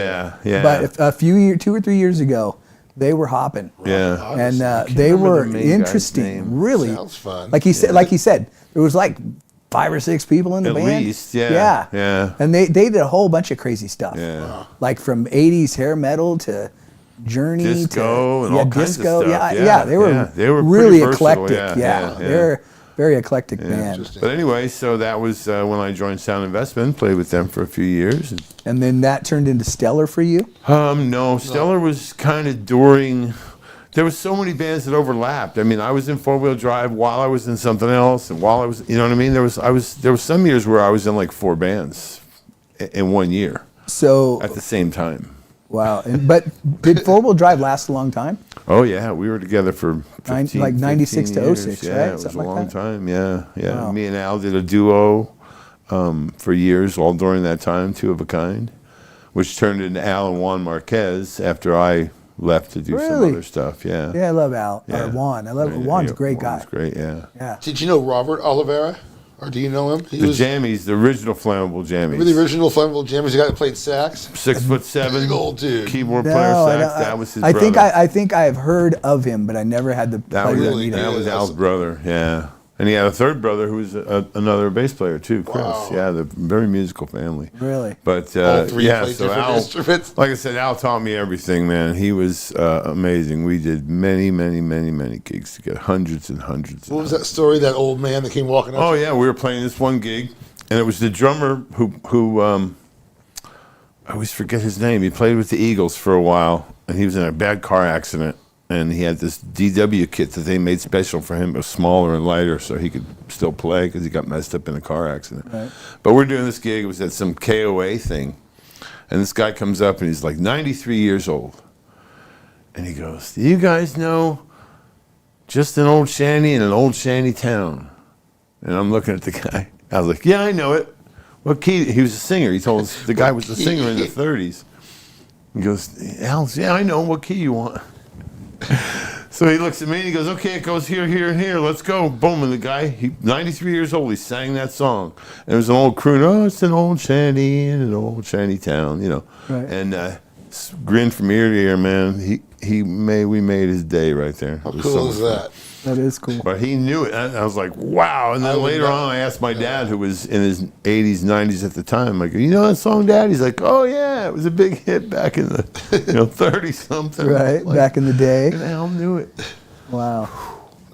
Yeah. But a few years, 2 or 3 years ago, they were hopping. Yeah. And can't they remember were the main guy's interesting. name. Really. Sounds fun. Like he said, there was like 5 or 6 people in the At band. least, yeah. Yeah. And they did a whole bunch of crazy stuff. Yeah. Wow. Like from 80s hair metal to Journey Disco to and all kinds of disco. stuff. Yeah, they were pretty really versatile. eclectic. Yeah. They're very eclectic band. Interesting. But anyway, so that was when I joined Sound Investment, played with them for a few years. And then that turned into Stellar for you? No, Stellar was kind of during. There was so many bands that overlapped. I mean, I was in 4-wheel drive while I was in something else, and while I was, you know what I mean. There was some years where I was in like 4 bands in 1 year So at the same time. wow. But did 4-wheel drive last a long time? Oh yeah, we were together for 15, Like 96 to 15 06, years. right? Yeah, it was Something a like long that? time. Yeah. Wow. Me and Al did a duo for years, all during that time, 2 of a kind, which turned into Al and Juan Marquez after I left to do some Really? other stuff. Yeah. Yeah, I love Al. Yeah. Or Juan. I love Yeah, Juan's a great Juan's guy. great, yeah. Yeah. Did you know Robert Oliveira? Or do you know him? He The was Jammies, the original Flammable Jammies. remember the original Flammable Jammers, the guy that played sax? 6'7", Big old dude. keyboard No, player I sax. don't- That was his I brother. think I have heard of him, but I never had the that pleasure was, of meeting really him. that was good. Al's brother, yeah. And he had a third brother who was another bass player too, Chris. Wow. Yeah, the very musical family. Really? But All three yeah, played so different Al, instruments. like I said, Al taught me everything, man. He was amazing. We did many gigs together, hundreds and hundreds. What was that story? That old man that came walking up. Oh yeah, we were playing this one gig, and it was the drummer who I always forget his name. He played with the Eagles for a while. and he was in a bad car accident, and he had this DW kit that they made special for him. It was smaller and lighter, so he could still play because he got messed up in a car accident. Right. But we're doing this gig. It was at some KOA thing, and this guy comes up, and he's like 93 years old, and he goes, "Do you guys know just an old shanty in an old shanty town?" And I'm looking at the guy. I was like, "Yeah, I know it. What key?" He was a singer. He told us the guy was a singer in the 30s. He goes, "Al, yeah, I know. What key you want?" So he looks at me and he goes, "Okay, it goes here, here, and here. Let's go." Boom. And the guy, 93 years old, he sang that song. And it was an old crooner. "Oh, it's an old shanty in an old shanty town," you know. Right. And grinned from ear to ear, man. We made his day right there. How cool is that? That is cool. But he knew it. I was like, wow. And then later on, I asked my dad, who was in his 80s, 90s at the time, like, "You know that song, Dad?" He's like, "Oh, yeah. It was a big hit back in the 30-something. Right, like, back in the day. who the hell knew it? Wow.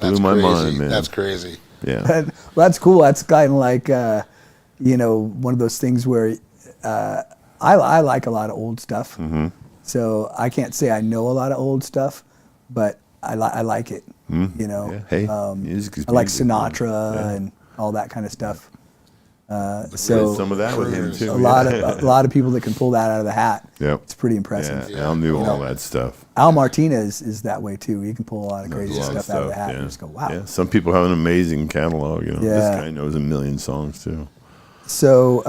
Blew my mind, man. That's crazy. Yeah. Well, that's cool. That's kind of like, one of those things where I like a lot of old stuff. Mm-hmm. So I can't say I know a lot of old stuff, but I like it. Mm-hmm. You know, Yeah. Hey, music is I like music, Sinatra man. and all that kind of stuff. Did So some of that with him, too. a lot of people that can pull that out of the hat. Yep. It's pretty impressive. Yeah, Al knew all that stuff. Al Martinez is that way too. He can pull a lot of crazy A lot of stuff out of the hat yeah. and just go, wow. Yeah. Some people have an amazing catalog. You know, Yeah. this guy knows a million songs too. So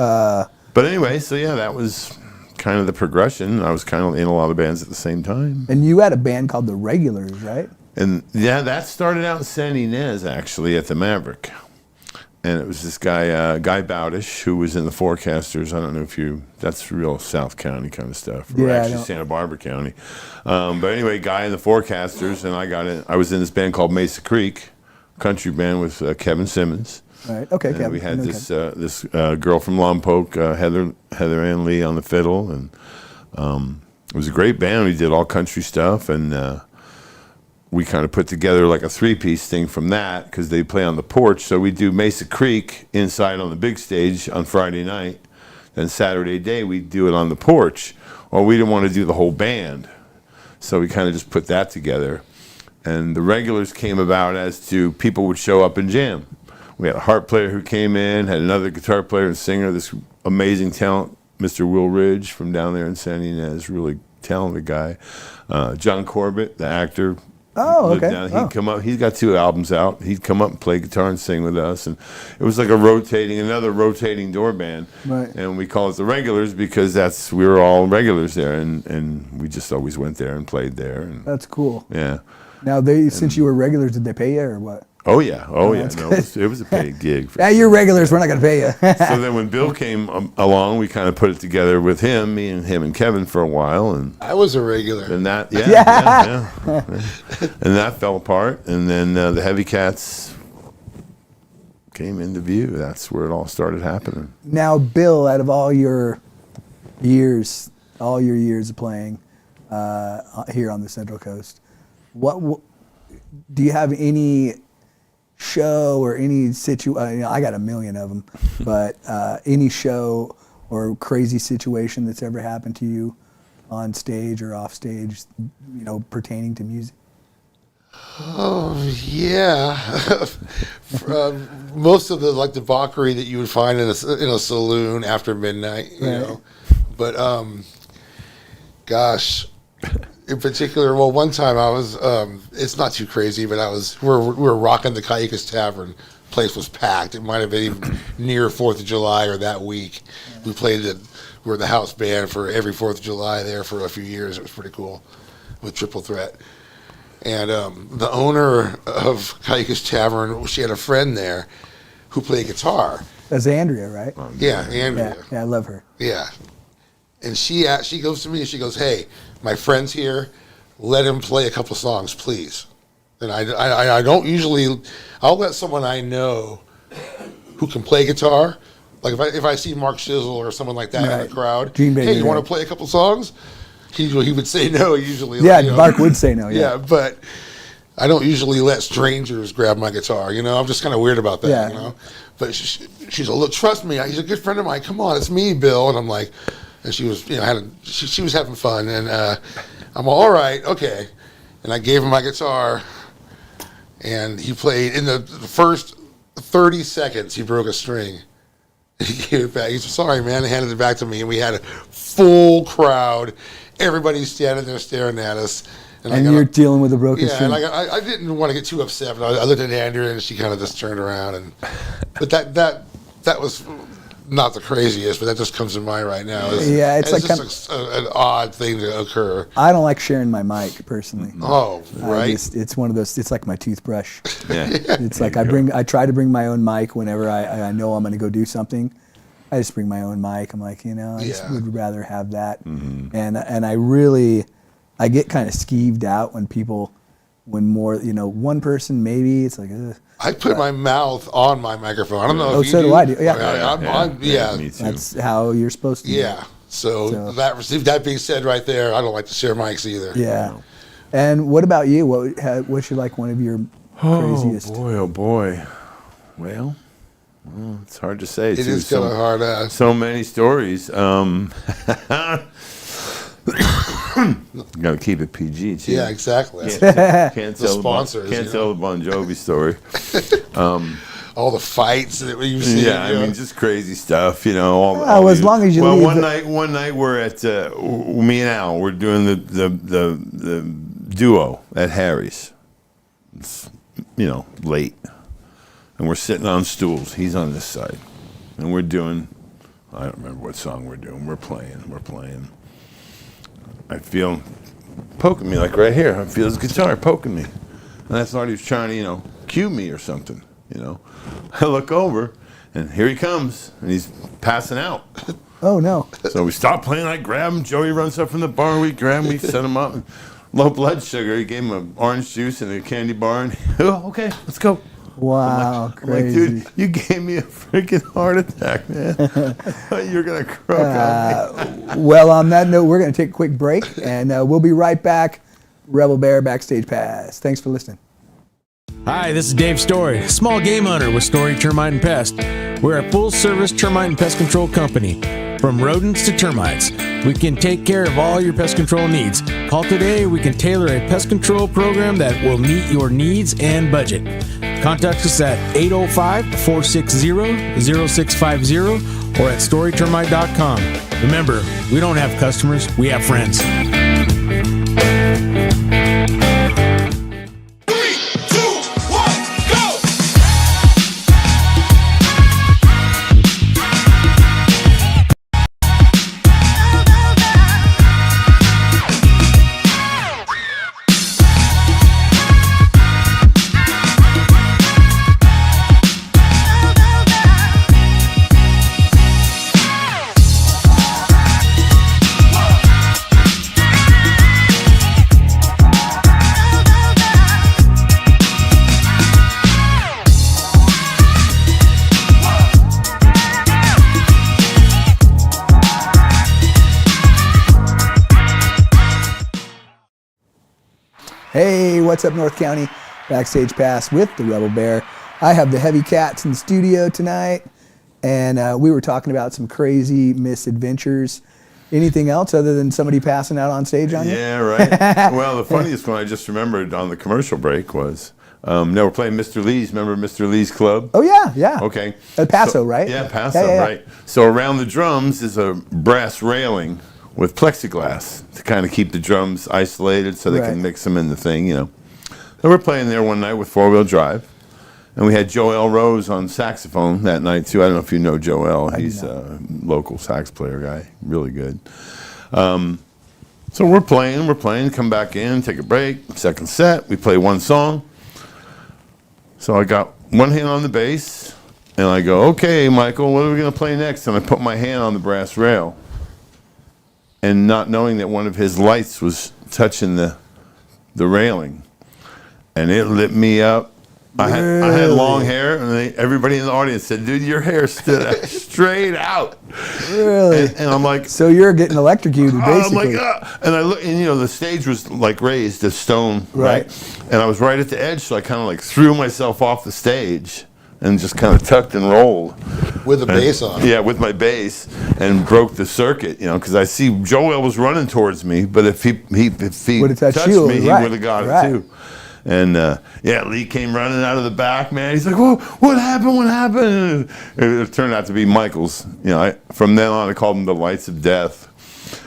But anyway, so yeah, that was kind of the progression. I was kind of in a lot of bands at the same time. and you had a band called the Regulars, right? And yeah, that started out in San Ynez, actually, at the Maverick. And it was this guy, Guy Bowdish, who was in the Forecasters. I don't know if that's real South County kind of stuff. Or Yeah, I actually know. Santa Barbara County. But anyway, Guy in the Forecasters, and I was in this band called Mesa Creek, country band with Kevin Simmons. Right. Okay. And Kevin. we I had know this Kevin. girl from Lompoc, Heather Ann Lee on the fiddle, and it was a great band. We did all country stuff, and we kind of put together like a 3-piece thing from that because they play on the porch. So we do Mesa Creek inside on the big stage on Friday night. Then Saturday day we do it on the porch. Well, we didn't want to do the whole band, so we kind of just put that together. And the Regulars came about as to people would show up and jam. We had a harp player who came in, had another guitar player and singer, this amazing talent, Mr. Will Ridge from down there in San Ynez, really talented guy. John Corbett, the actor. Oh, lived okay. down. He'd come up. He's got 2 albums out. He'd come up and play guitar and sing with us, and it was like another rotating door band. Right. And we call it the Regulars because we were all regulars there, and we just always went there and played there. And That's cool. yeah. Now, since you were Regulars, did they pay you or what? Oh yeah. Oh yeah. that's No, good. it was a paid gig. For Yeah, you're Regulars. We're not going to pay you. So then when Bill came along, we kind of put it together with him, me and him and Kevin for a while, and I was a regular. then that, yeah. And that fell apart, and then the Heavy Cats came into view. That's where it all started happening. Now, Bill, out of all your years of playing here on the Central Coast, what do you have any show or any situation? I got a million of them, but any show or crazy situation that's ever happened to you on stage or off stage, pertaining to music? Oh yeah, most of the debauchery that you would find in a saloon after midnight, you Right. know. But gosh, in particular, well, one time I was, it's not too crazy, but we were rocking the Cayucas Tavern. Place was packed. It might have been even near 4th of July or that week. We were the house band for every 4th of July there for a few years. It was pretty cool with Triple Threat. And the owner of Cayucas Tavern, she had a friend there who played guitar. That's Andrea, right? Yeah, Andrea. Yeah, I love her. Yeah. And she goes to me and she goes, "Hey, my friend's here. Let him play a couple songs, please." And I don't usually, I'll let someone I know who can play guitar. Like if I see Mark Shizzle or someone like that in Right. the crowd, Gene Baker, "Hey, you want right. to play a couple songs?" He would say no usually. Yeah, like, Mark would say no. Yeah, but I don't usually let strangers grab my guitar. I'm just kind of weird about that. Yeah. But she's a look. Trust me, he's a good friend of mine. Come on, it's me, Bill. And I'm like, and she was, she was having fun. And I'm all right, okay. And I gave him my guitar, and he played. In the first 30 seconds, he broke a string. He gave it back. He said, sorry, man. He handed it back to me, and we had a full crowd. Everybody's standing there staring at us. And you're dealing with a broken string. Yeah, and I didn't want to get too upset, but I looked at Andrea, and she kind of just turned around. But that was not the craziest, but that just comes to mind right now. It's like just an odd thing to occur. I don't like sharing my mic personally. Oh, right. It's one of those. It's like my toothbrush. Yeah. It's like I try to bring my own mic whenever I know I'm going to go do something. I just bring my own mic. I'm like, I just would rather have that. Mm-hmm. And I get kind of skeeved out when more, one person maybe, it's like, ugh. I put my mouth on my microphone. I don't know if you so do I do. Yeah. Me too. That's how you're supposed to do it. So that being said right there, I don't like to share mics either. Yeah. And what about you? What's like one of your craziest? Oh boy. Well, it's hard to say. It is kind of hard. So many stories. Got to keep it PG too. Yeah, exactly. Can't tell sponsors. Can't tell the Bon Jovi story. All the fights that you've seen. Yeah, I mean, just crazy stuff. As long as you. Well, one night we're at me and Al. We're doing the duo at Harry's. It's, late, and we're sitting on stools. He's on this side, and we're doing. I don't remember what song we're doing. We're playing. I feel him poking me, like right here. I feel his guitar poking me. And I thought he was trying to, cue me or something, I look over, and here he comes, and he's passing out. Oh, no. So we stop playing, I grab him. Joey runs up from the bar, we grab him, we set him up. Low blood sugar, he gave him an orange juice and a candy bar, and, okay, let's go. Wow, crazy. I'm like, dude, you gave me a freaking heart attack, man. You're going to croak on me. Well, on that note, we're going to take a quick break, and we'll be right back. Rebel Bear Backstage Pass. Thanks for listening. Hi, this is Dave Story, small game hunter with Story Termite and Pest. We're a full-service termite and pest control company. From rodents to termites, we can take care of all your pest control needs. Call today. We can tailor a pest control program that will meet your needs and budget. Contact us at 805-460-0650 or at storytermite.com. Remember, we don't have customers, we have friends. Hey, what's up, North County? Backstage Pass with the Rebel Bear. I have the Heavy Cats in the studio tonight, and we were talking about some crazy misadventures. Anything else other than somebody passing out on stage on you? Yeah, right. Well, the funniest one I just remembered on the commercial break was, we're playing Mr. Lee's. Remember Mr. Lee's Club? Oh, yeah. Okay. El Paso, right? Yeah, Paso, yeah. right. So around the drums is a brass railing with plexiglass to kind of keep the drums isolated so they can mix them in the thing, And we're playing there one night with four-wheel drive. And we had Joel Rose on saxophone that night, too. I don't know if you know Joel. He's a local sax player guy, really good. So we're playing, come back in, take a break, second set. We play one song. So I got one hand on the bass, and I go, okay, Michael, what are we going to play next? And I put my hand on the brass rail. And not knowing that one of his lights was touching the railing. And it lit me up. I had long hair, and everybody in the audience said, dude, your hair stood out straight out. Really? And I'm like... So you're getting electrocuted, basically. I'm like, and I look, and the stage was like raised as stone, right? And I was right at the edge, so I kind of like threw myself off the stage and just kind of tucked and rolled. With the bass on. Yeah, with my bass, and broke the circuit. Because I see Joel was running towards me, but if he Would've touched touched you, me, he right, would have got right. it too. And Lee came running out of the back, man. He's like, "Whoa, what happened? What happened?" And it turned out to be Michael's. From then on, I called him the Lights of Death.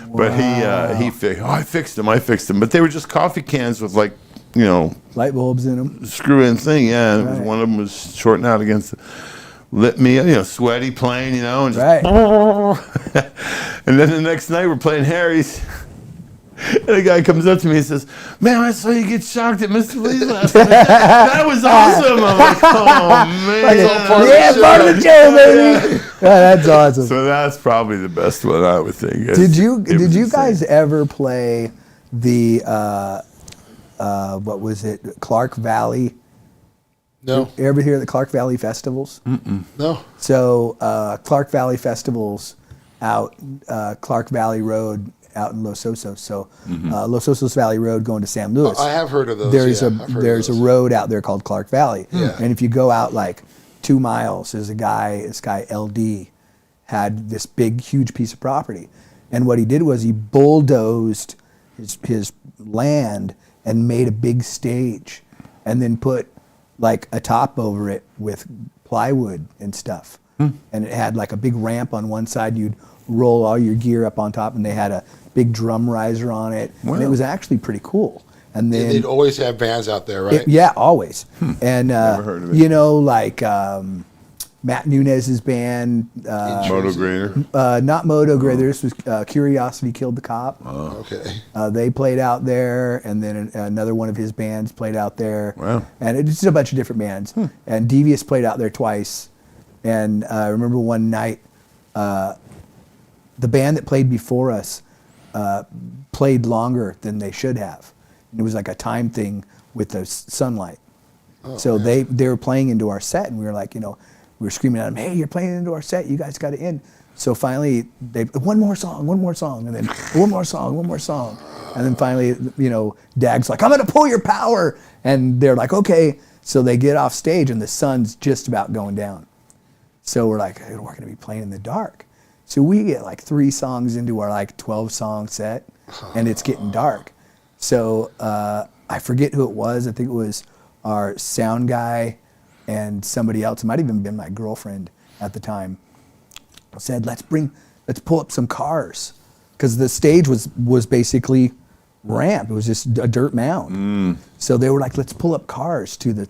Wow. But I fixed him. But they were just coffee cans with light bulbs in them. Screw-in thing, yeah. Right. One of them was shorting out against the lit me, sweaty playing, and just, right. And then the next night we're playing Harry's. And a guy comes up to me and says, "Man, I saw you get shocked at Mr. Lee's last night. That was awesome." I'm like, "Oh, man." Part of the show, baby. That's awesome. So that's probably the best one, I would think. Did you guys ever play the, what was it, Clark Valley? No. You ever hear the Clark Valley festivals? Mm-mm. No. So Clark Valley festivals out Clark Valley Road out in Los Osos. So Los Osos Valley Road going to San Luis. I have heard of those. There's a road out there called Clark Valley. Yeah. And if you go out like 2 miles, this guy LD had this big, huge piece of property. And what he did was he bulldozed his land and made a big stage and then put like a top over it with plywood and stuff. And it had like a big ramp on one side. You'd roll all your gear up on top, and they had a big drum riser on it. Wow. And it was actually pretty cool. And then they'd always have bands out there, right? yeah, always. And Never heard of it. like Matt Nunez's band, Moto Grader. not Moto Grader. This was Curiosity Killed the Cop. Okay. They played out there, and then another one of his bands played out there. Wow. And it's just a bunch of different bands. And Devious played out there twice. And I remember one night, the band that played before us played longer than they should have. And it was like a time thing with the sunlight. So they were playing into our set, and we were like, we were screaming at them, "Hey, you're playing into our set. You guys got to end." So finally, they one more song, and then one more song. And then finally, Dag's like, "I'm going to pull your power." And they're like, "Okay." So they get off stage, and the sun's just about going down. So we're like, we're going to be playing in the dark. So we get like 3 songs into our like 12-song set, and it's getting dark. So I forget who it was. I think it was our sound guy and somebody else. It might have even been my girlfriend at the time. Said, let's pull up some cars, because the stage was basically ramp. It was just a dirt mound. So they were like, let's pull up cars to the.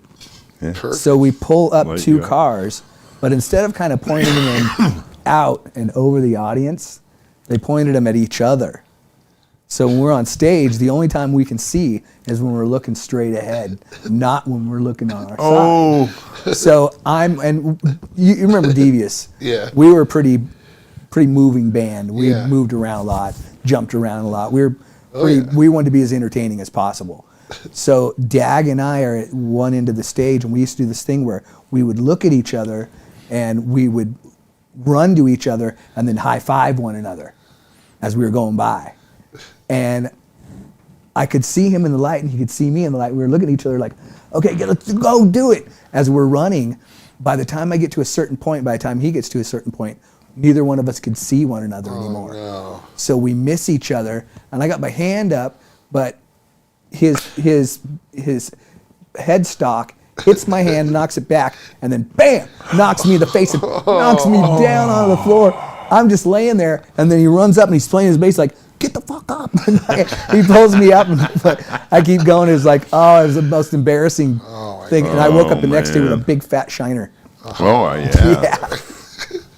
Yeah. So we pull up Light 2 you up. cars, but instead of kind of pointing them out and over the audience, they pointed them at each other. So when we're on stage, the only time we can see is when we're looking straight ahead, not when we're looking on our side. So you remember Devious? Yeah. We were a pretty moving band. We Yeah. moved around a lot, jumped around a lot. We wanted to be as entertaining as possible. So Dag and I are at one end of the stage, and we used to do this thing where we would look at each other and we would run to each other and then high five one another as we were going by. And I could see him in the light, and he could see me in the light. We were looking at each other like, okay, let's go do it. As we're running, by the time I get to a certain point, by the time he gets to a certain point, neither one of us could see one another anymore. No. So we miss each other, and I got my hand up, but his headstock hits my hand, knocks it back, and then bam, knocks me in the face and knocks me down on the floor. I'm just laying there, and then he runs up and he's playing his bass like, "Get the fuck up!" He pulls me up, but I keep going. It's like, it was the most embarrassing thing. And I woke up the next day with a big fat shiner. Oh yeah. Yeah.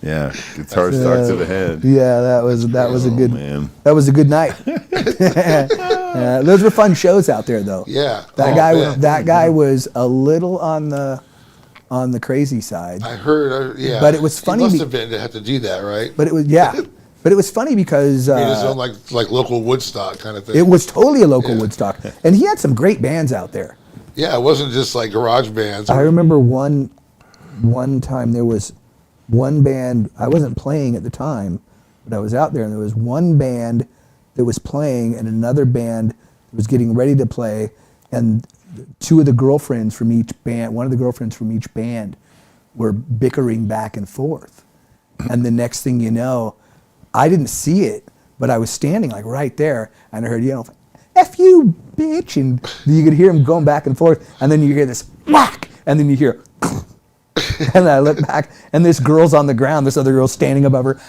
Yeah. Guitar stuck to the head. Yeah, that was a good man. That was a good night. Those were fun shows out there, though. Yeah. That guy was a little on the crazy side. I heard. Yeah. But it was funny. He must have been to have to do that, right? But it was But it was funny because Made his own like local Woodstock kind of thing. it was totally a local Woodstock, and he had some great bands out there. Yeah, it wasn't just like garage bands. I remember one time there was one band. I wasn't playing at the time, but I was out there, and there was one band that was playing and another band that was getting ready to play, and one of the girlfriends from each band were bickering back and forth. And the next thing you know, I didn't see it, but I was standing like right there, and I heard, F you, bitch, and you could hear him going back and forth, and then you hear this whack, and then you hear, and I look back, and this girl's on the ground, this other girl's standing above her,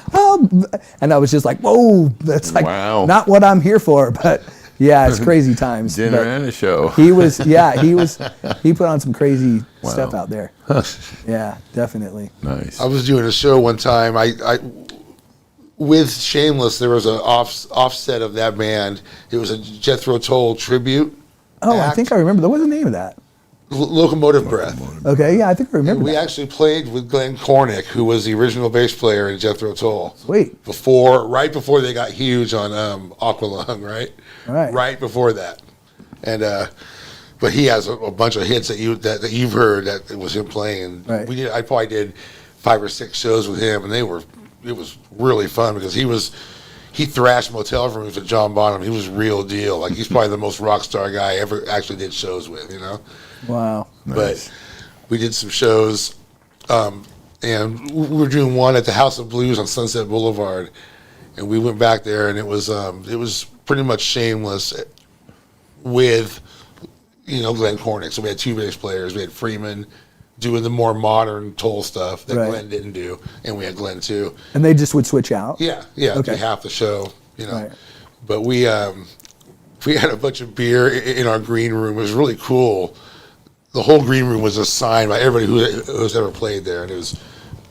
and I was just like, whoa, that's like not what I'm here for, but yeah, it's crazy times. Dinner and a show. He put on some crazy stuff out there. Yeah, definitely. Nice. I was doing a show one time. I with Shameless, there was an offset of that band. It was a Jethro Tull tribute. Oh, act. I think I remember. What was the name of that? Locomotive Breath. Okay, yeah, I think I remember. And we actually played with Glenn Cornick, who was the original bass player in Jethro Tull. Sweet. Right before they got huge on Aqualung, right? Right. Right before that, and but he has a bunch of hits that you've heard that it was him playing. Right. I probably did 5 or 6 shows with him, and it was really fun because he thrashed motel rooms with John Bonham. He was real deal. Like, he's probably the most rock star guy I ever actually did shows with, Wow. Nice. Nice. But we did some shows, and we were doing one at the House of Blues on Sunset Boulevard, and we went back there, and it was pretty much Shameless with, Glenn Cornick. So we had 2 bass players. We had Freeman doing the more modern Toll stuff that Glenn didn't do, and we had Glenn too. And they just would switch out? Yeah, Okay. do half the show, Right. But we had a bunch of beer in our green room. It was really cool. The whole green room was assigned by everybody who's ever played there, and it was a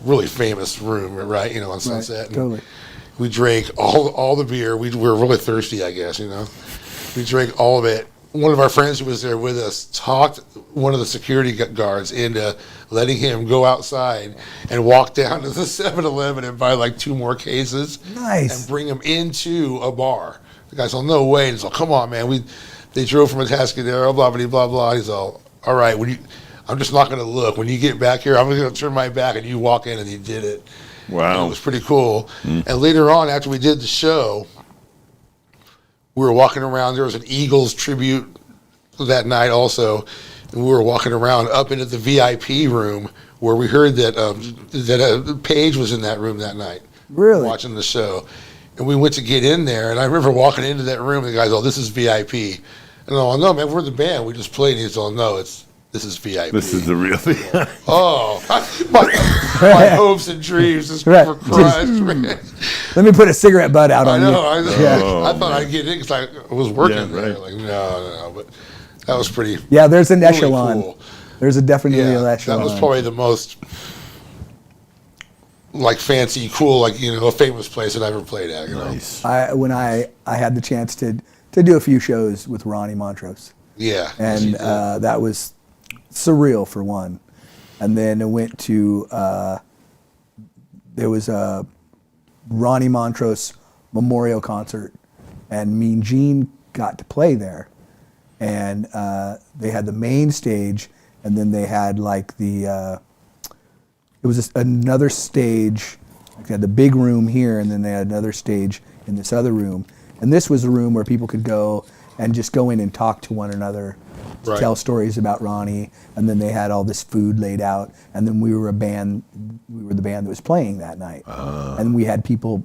really famous room, right? On Sunset. Right, totally. We drank all the beer. We were really thirsty, I guess. We drank all of it. One of our friends who was there with us talked one of the security guards into letting him go outside and walk down to the 7-Eleven and buy like 2 more cases. Nice. And bring them into a bar. The guy's all, no way. And he's all, come on, man. They drove from Atascadero, blah, blah, blah, blah. He's all right, I'm just not going to look. When you get back here, I'm going to turn my back, and you walk in, and he did it. Wow. And it was pretty cool. And later on, after we did the show, we were walking around. There was an Eagles tribute that night also, and we were walking around up into the VIP room where we heard that Paige was in that room that night. Really? Watching the show. And we went to get in there, and I remember walking into that room, and the guy's all, this is VIP. And I'm all, no, man, we're the band. We just played. And he's all, no, this is VIP. This is the real thing. Oh, my hopes and dreams just were crushed, man. Let me put a cigarette butt out on you. I know. Yeah. I thought I'd get in because I was working there. right. Like, no. But that was pretty. Yeah, there's an really echelon. Cool. There's definitely an echelon. That was probably the most fancy, cool, a famous place that I ever played at. Nice. When I had the chance to do a few shows with Ronnie Montrose. Yeah. And that was surreal for one. And then I went to there was a Ronnie Montrose memorial concert, and Mean Gene got to play there. And they had the main stage, and then they had it was another stage. They had the big room here, and then they had another stage in this other room. And this was a room where people could go and just go in and talk to one another, to tell stories about Ronnie. And then they had all this food laid out. And then we were the band that was playing that night. And we had people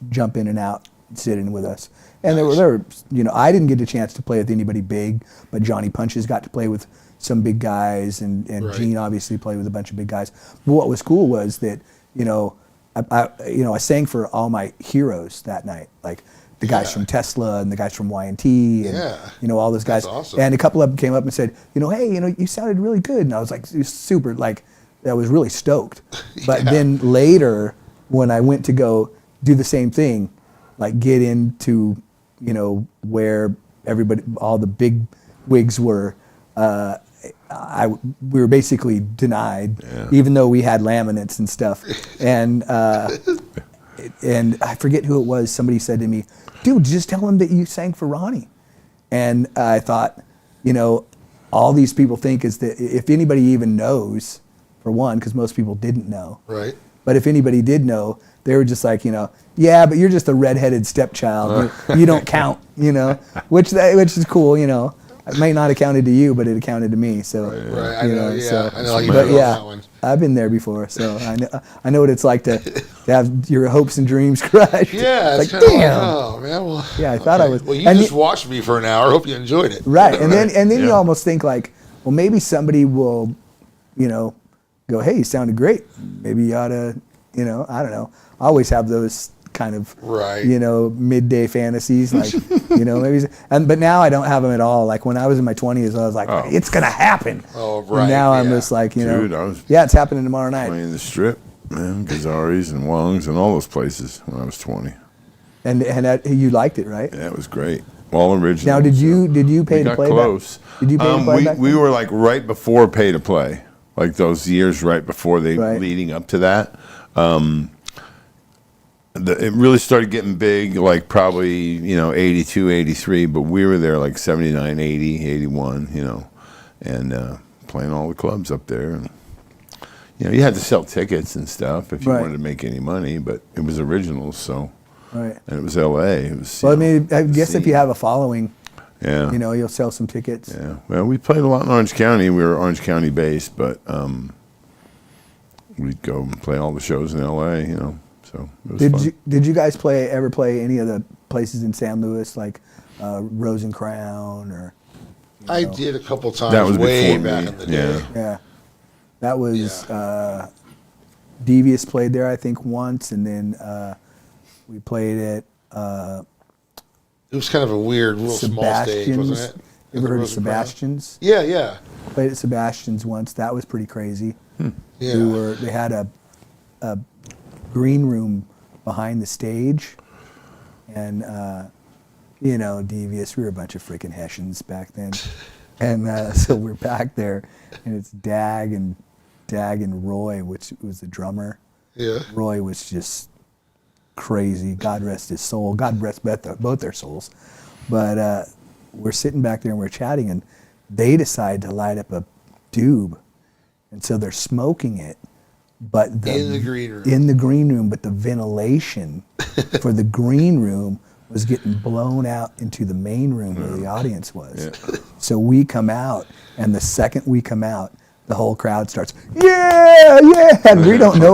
jump in and out, sit in with us. And there were, I didn't get a chance to play with anybody big, but Johnny Punches got to play with some big guys, and Gene obviously played with a bunch of big guys. But what was cool was that, I sang for all my heroes that night, like the guys from Tesla and the guys from Y&T and all those guys. That's awesome. And a couple of them came up and said, hey, you sounded really good. And I was like super, I was really stoked. But then later, when I went to go do the same thing, get into, where all the big wigs were, we were basically denied, even though we had laminates and stuff. And I forget who it was. Somebody said to me, dude, just tell him that you sang for Ronnie. And I thought, all these people think is that if anybody even knows, for one, because most people didn't know. Right. But if anybody did know, they were just like, yeah, but you're just a redheaded stepchild. You don't count, which is cool, It might not have counted to you, but it accounted to me. So, I know how you but feel on that one. I've been there before, so I know what it's like to to have your hopes and dreams crushed. Yeah, it's it's like, kind of damn. like, oh man, well, Yeah, I thought I was. Well, you and just watched me for an hour. Hope you enjoyed it. right, and then you Yeah. almost think like, well, maybe somebody will, go, hey, you sounded great. Maybe you ought to, I don't know. I always have those kind of, Right. midday fantasies, like, maybe. But now I don't have them at all. Like when I was in my 20s, I was like, it's gonna happen. Oh, And right, now I'm yeah. just like, Dude, I was yeah, it's happening tomorrow night. playing the Strip, man, Gazzari's and WUNC's and all those places when I was 20. And that, you liked it, right? Yeah, it was great. All original. Now, did you pay we to got play? close. Did you pay to play back we then? were like right before pay to play, like those years right before they Right. leading up to that. It really started getting big, like probably 82, 83, but we were there like 79, 80, 81, and playing all the clubs up there. And, you had to sell tickets and stuff if you Right. wanted to make any money, but it was originals, so. Right. And it was L.A. It was. Well, I mean, I guess if you have a following, Yeah. you'll sell some tickets. Yeah. Well, we played a lot in Orange County. We were Orange County based, but we'd go and play all the shows in L.A. So it was fun. Did you guys ever play any of the places in San Luis, like Rose and Crown, or? I did a couple times. That was way before back me, in the day. Yeah, that was Devious played there, I think, once, and then we played at It was kind of a weird, real small stage, wasn't Sebastian's. it? You ever heard of Rose and Crown? Sebastian's? Yeah, yeah. Played at Sebastian's once. That was pretty crazy. Yeah. They had a green room behind the stage, and Devious. We were a bunch of freaking Hessians back then, and so we're back there, and it's Dag and Roy, which was the drummer. Yeah. Roy was just crazy. God rest his soul. God rest both their souls. But we're sitting back there and we're chatting, and they decide to light up a tube, and so they're smoking it. But In the green room. In the green room, but the ventilation for the green room was getting blown out into the main room where the audience was. Yeah. So we come out, and the second we come out, the whole crowd starts, yeah, and we don't know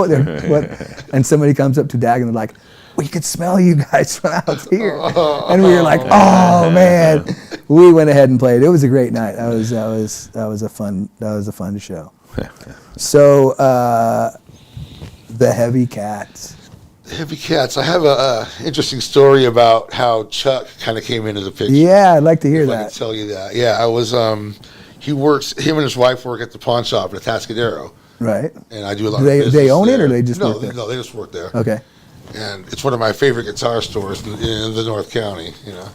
what. And somebody comes up to Dag and they're like, we could smell you guys from out here. And we were like, oh man. We went ahead and played. It was a great night. That was a fun show. So the Heavy Cats. Heavy Cats. I have a interesting story about how Chuck kind of came into the picture. Yeah, I'd like to hear If I can that. tell you that. Yeah, I was. Him and his wife work at the pawn shop at Atascadero, Right. and I do a lot. Do they- of business they own it, there. or they just no, work there? No, they just work there. Okay. And it's one of my favorite guitar stores in the North County.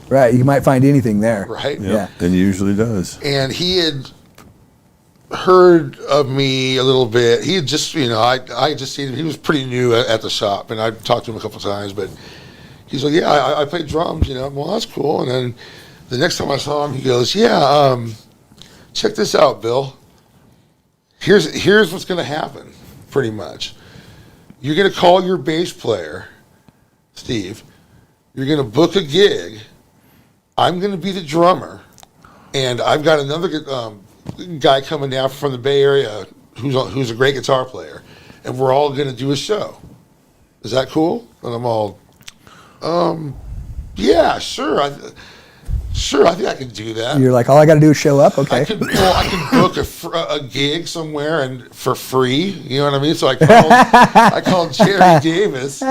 Right. You might find anything there. Right. Yeah. And usually does. And he had heard of me a little bit. He had just, I just seen him. He was pretty new at the shop, and I talked to him a couple times. But he's like, "Yeah, I play drums." Well, that's cool. And then the next time I saw him, he goes, "Yeah, check this out, Bill. Here's what's going to happen. Pretty much, you're going to call your bass player, Steve. You're going to book a gig. I'm going to be the drummer, and I've got another guy coming down from the Bay Area who's a great guitar player, and we're all going to do a show. Is that cool?" And I'm all, yeah, sure. I think I can do that. You're like, all I got to do is show up. Okay. I can book a gig somewhere and for free. You know what I mean? So I called Jerry Davis,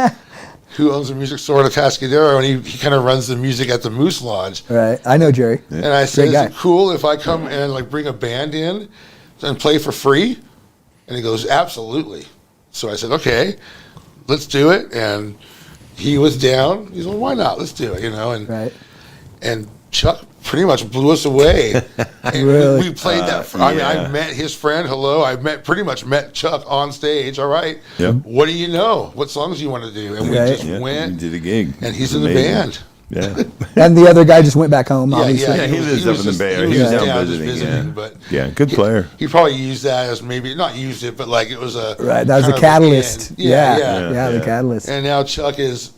who owns a music store at Atascadero, and he kind of runs the music at the Moose Lodge. Right. I know Jerry. And I said, Great "Is guy. it cool if I come and bring a band in and play for free?" And he goes, "Absolutely." So I said, "Okay, let's do it." And he was down. He's like, "Why not? Let's do it." And Right. and Chuck pretty much blew us away. And Really? we played that. I met his friend. Hello. I pretty much met Chuck on stage. All right. Yep. What do you know? What songs do you want to do? And we Right. just Yeah, went. we did a gig. And he's It's in the amazing. band. Yeah. And the other guy just went back home, obviously. Yeah, he lives up in the Bay Area. He He was was down down just visiting, visiting, yeah. but Yeah, good player. He probably used that as maybe not used it, but it was a Right. That was kind a of catalyst. end. Yeah. Yeah. The catalyst. And now Chuck is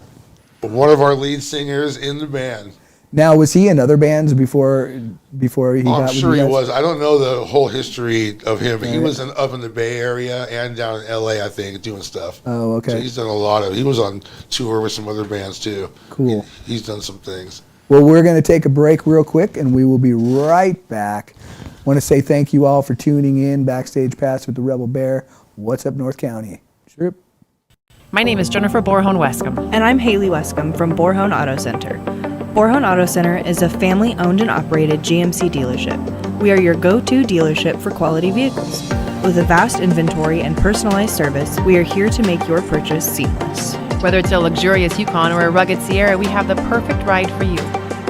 one of our lead singers in the band. Now, was he in other bands before he Oh, got I'm with sure you he guys? was. I don't know the whole history of him, but he was up in the Bay Area and down in LA, I think, doing stuff. Oh, okay. So he's done a lot of. He was on tour with some other bands too. Cool. He's done some things. Well, we're going to take a break real quick, and we will be right back. Want to say thank you all for tuning in. Backstage Pass with the Rebel Bear. What's up, North County? Sure. My name is Jennifer Borhone Wescombe. And I'm Haley Wescombe from Borhone Auto Center. Borhone Auto Center is a family-owned and operated GMC dealership. We are your go-to dealership for quality vehicles. With a vast inventory and personalized service, we are here to make your purchase seamless. Whether it's a luxurious Yukon or a rugged Sierra, we have the perfect ride for you.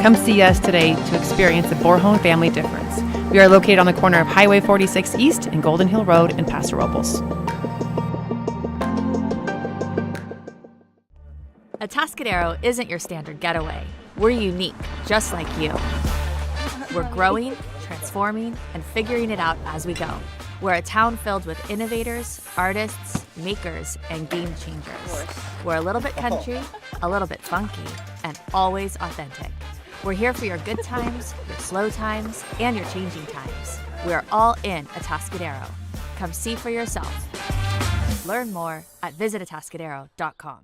Come see us today to experience the Borhone family difference. We are located on the corner of Highway 46 East and Golden Hill Road in Paso Robles. Atascadero isn't your standard getaway. We're unique, just like you. We're growing, transforming, and figuring it out as we go. We're a town filled with innovators, artists, makers, and game changers. We're a little bit country, a little bit funky, and always authentic. We're here for your good times, your slow times, and your changing times. We're all in Atascadero. Come see for yourself. Learn more at visitatascadero.com.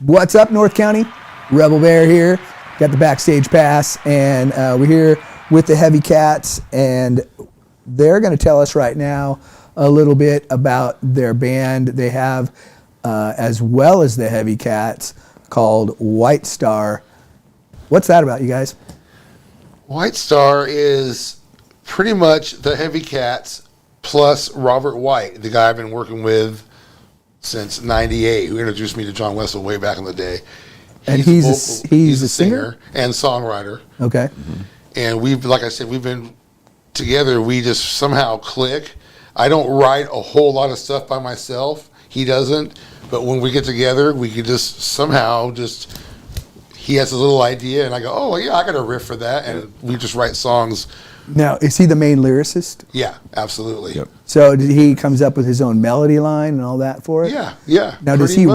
What's up, North County? Rebel Bear here. Got the Backstage Pass, and we're here with the Heavy Cats, and they're going to tell us right now a little bit about their band they have, as well as the Heavy Cats, called White Star. What's that about, you guys? White Star is pretty much the Heavy Cats plus Robert White, the guy I've been working with since '98, who introduced me to John Wessel way back in the day. And he's a singer and songwriter. Okay. And we've, like I said, we've been together. We just somehow click. I don't write a whole lot of stuff by myself. He doesn't. But when we get together, we could just somehow just, he has a little idea and I go, oh, yeah, I got a riff for that. And we just write songs. Now, is he the main lyricist? Yeah, absolutely. Yep. So he comes up with his own melody line and all that for it? Yeah. Now, does he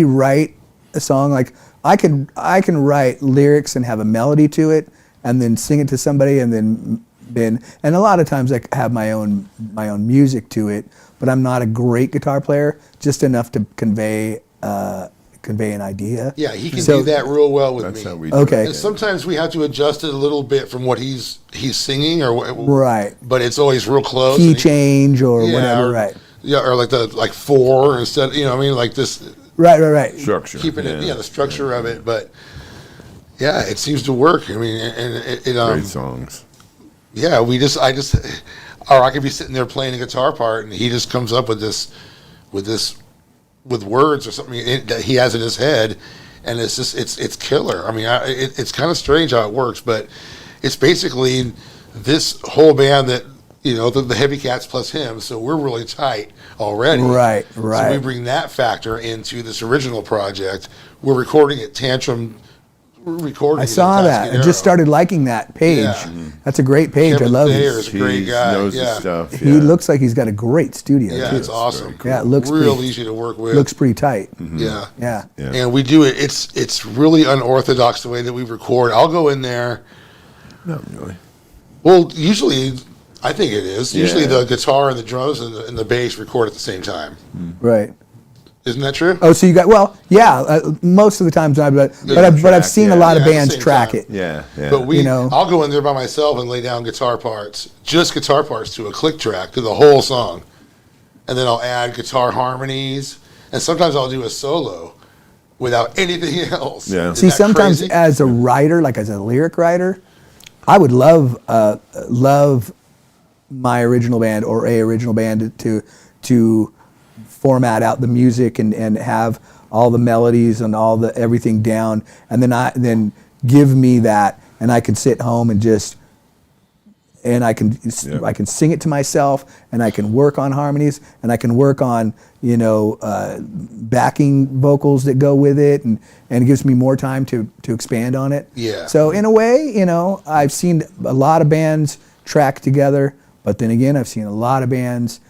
write a song? Like, I can write lyrics and have a melody to it and then sing it to somebody and then and a lot of times I have my own music to it, but I'm not a great guitar player, just enough to convey an idea. Yeah, he can do that real well with me. That's how we do Okay. it. And sometimes we have to adjust it a little bit from what he's singing, Right. But it's always real close. Key change or whatever, right? Yeah, or like 4 instead. You know, what I mean, like this. Right. Structure. Keeping it, the structure of it, but yeah, it seems to work. I mean, and it Great songs. Yeah, or I could be sitting there playing a guitar part, and he just comes up with words or something that he has in his head, and it's just it's killer. I mean, it's kind of strange how it works, but it's basically this whole band that the Heavy Cats plus him. So we're really tight already. Right. So we bring that factor into this original project. We're recording at Tantrum. I saw that. I just started liking that page. Yeah. That's a great page. Kevin I love Thayer it. is a great guy. Knows his Yeah. stuff. He looks like he's got a great studio Yeah, too. it's awesome. Yeah, it looks real pretty, easy to work with. Looks pretty tight. Yeah. Yeah. And we do it. It's really unorthodox the way that we record. I'll go in there. Not really. Well, usually, I think it is. Usually, Yeah. the guitar and the drums and the bass record at the same time. Right. Isn't that true? Oh, so you got most of the times, but I've seen a lot of bands track it. Yeah. But I'll go in there by myself and lay down guitar parts, just guitar parts to a click track to the whole song, and then I'll add guitar harmonies, and sometimes I'll do a solo without anything else. Yeah. Isn't See, that sometimes crazy? as a writer, like as a lyric writer, I would love my original band or a original band to format out the music and have all the melodies and all the everything down, and then give me that, and I can sit home and I can sing it to myself, and I can work on harmonies, and I can work on backing vocals that go with it, and it gives me more time to expand on it. Yeah. So in a way, I've seen a lot of bands track together, but then again, I've seen a lot of bands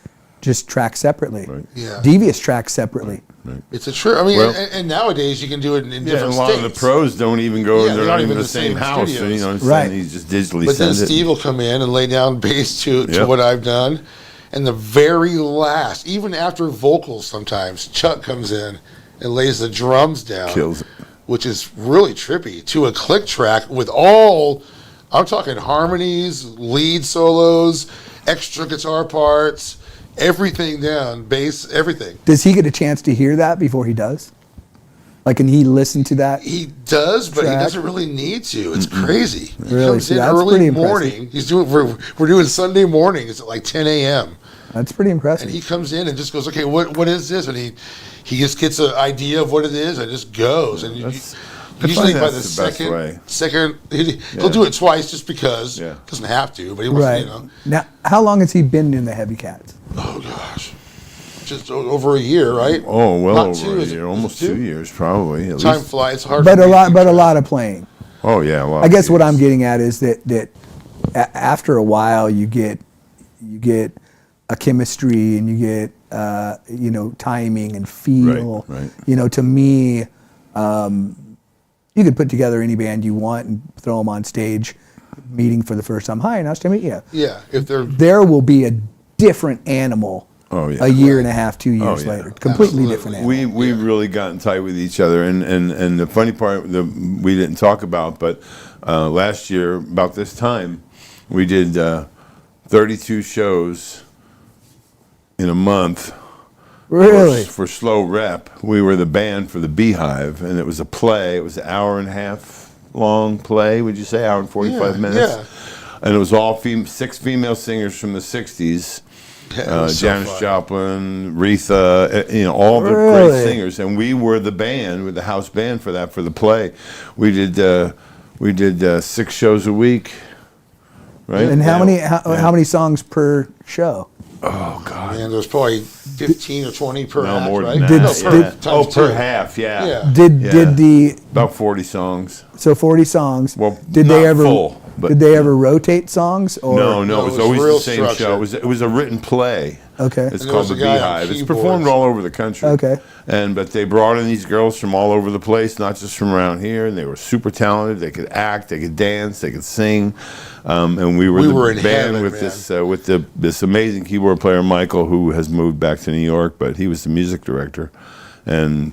just track separately. Right. Yeah. Devious track separately. It's a true. I mean, Well- and nowadays you can do it in Yeah, and different a lot states. of the pros don't even go. Yeah, they're not even in the same house. So, studios. you know what I'm Right. saying? He just digitally But then sends it. Steve will come in and lay down bass to Yep. what I've done. And the very last, even after vocals sometimes, Chuck comes in and lays the drums down. Kills it. Which is really trippy, to a click track with all, I'm talking harmonies, lead solos, extra guitar parts, everything down, bass, everything. Does he get a chance to hear that before he does? Like, can he listen to that? He does, but Track. he doesn't really need to. It's crazy. He Really? comes See, in that's early pretty impressive. morning. He's doing. We're doing Sunday mornings at like 10 a.m. That's pretty impressive. And he comes in and just goes, okay, what is this? And he just gets an idea of what it is and just goes. And I usually find by that's the the best way. second, he'll do it twice just because. Yeah. Doesn't have to, but he wants Right. to, you know. Now, how long has he been in the Heavy Cats? Oh gosh, just over a year, right? Oh, well Not over two, a is it- year, is it almost two? 2 years, probably. At Time least. flies hard. But for a me to lot, keep but a track. lot of playing. Oh yeah, a lot. I guess what I'm gigs. getting at is that after a while you get a chemistry and you get timing and feel. Right. You know, to me, you could put together any band you want and throw them on stage, meeting for the first time. Hi, nice to meet you. Yeah, if they're There will be a different animal. Oh, yeah. A year and a half, 2 years Oh, yeah. later, completely Absolutely. different animal. We've really gotten tight with each other, and the funny part that we didn't talk about, but last year about this time, we did 32 shows in a month. Really? For Slow Rep, we were the band for the Beehive, and it was a play. It was an hour and a half long play. Would you say hour and 45 minutes? Yeah. And it was all 6 female singers from the '60s. Yeah, it was so Janis fun. Joplin, Aretha, all the Really? great singers, and we were the band, with the house band for the play. We did 6 shows a week, right? And how Yeah. many songs per show? Oh God, Man, there's probably 15 or 20 per no act, more right? than Did- that. No, yeah. times per two. half, yeah. Yeah. Did the about 40 songs? so 40 songs? Well, did they not ever full, but- did they ever rotate songs? Or No, No, it was it was always real the same show. structured. It was a written play. Okay. It's And there called was The a guy on Beehive. It's keyboards. performed all over the country. Okay. But they brought in these girls from all over the place, not just from around here, and they were super talented. They could act, they could dance, they could sing, and we were We the were in band heaven, with man. this amazing keyboard player Michael, who has moved back to New York, but he was the music director, and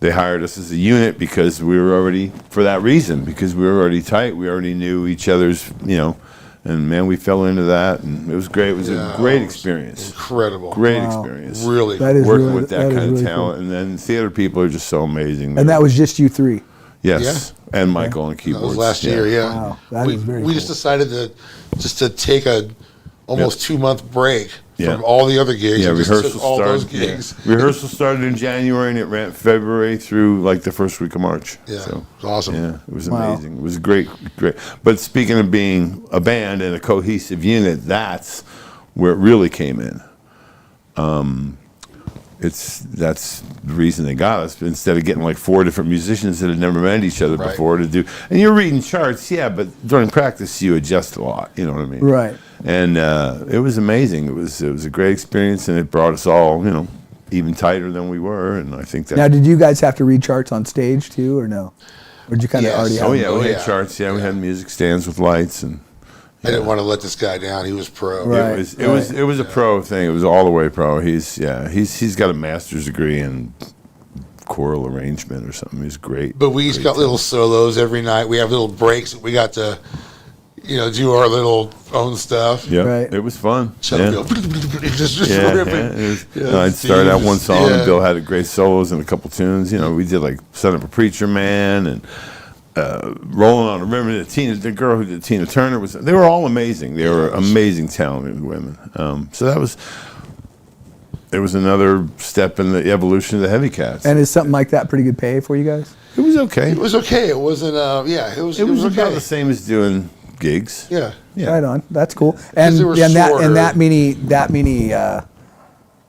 they hired us as a unit because we were already, for that reason, because we were already tight. We already knew each other's, and man, we fell into that, and it was great. It was Yeah, a great it was experience. Incredible. Great Wow. experience. Really. That is Working really, with that kind is of really talent, cool. and then theater people are just so amazing. And that was just you three. yes, and Michael on That keyboards. was last year, yeah. Wow, that we, is very we just cool. decided to take a almost 2-month break Yeah. from all the other gigs. Yeah, and just rehearsal took all those started. gigs. Yeah. Rehearsal started in January and it ran February through like the first week of March. Yeah, So, it was awesome. yeah, it was Wow. amazing. It was great. But speaking of being a band and a cohesive unit, that's where it really came in. That's the reason they got us. Instead of getting like 4 different musicians that had never met each other Right. before to do, and you're reading charts, yeah, but during practice you adjust a lot. You know what I mean? Right. And it was amazing. It was a great experience, and it brought us all, even tighter than we were. And I think that. Now, did you guys have to read charts on stage too, or no? Or did you kind of Yes. already have Oh them? yeah, we Oh, had yeah. charts. Yeah, we had music stands with lights, and I didn't want to let this guy down. He was pro. Right. it was a pro thing. It was all the way pro. He's got a master's degree in choral arrangement or something. He's great. But we each Great got talent. little solos every night. We have little breaks that we got to, do our little own stuff. Yeah, Right. it was fun. So yeah. we go, just Yeah, ripping. it was- Yeah, I'd start out one song, yeah. and Bill had a great solos and a couple tunes. We did like "Son of a Preacher Man" and "Rolling on a River." The girl who did Tina Turner they were all amazing. They were amazing, talented women. So it was another step in the evolution of the Heavy Cats. And is something like that pretty good pay for you guys? it was okay. It was okay. It wasn't. It was. It was okay. about the same as doing gigs. Yeah. Yeah. Right on. That's cool. And they were and shorter. that many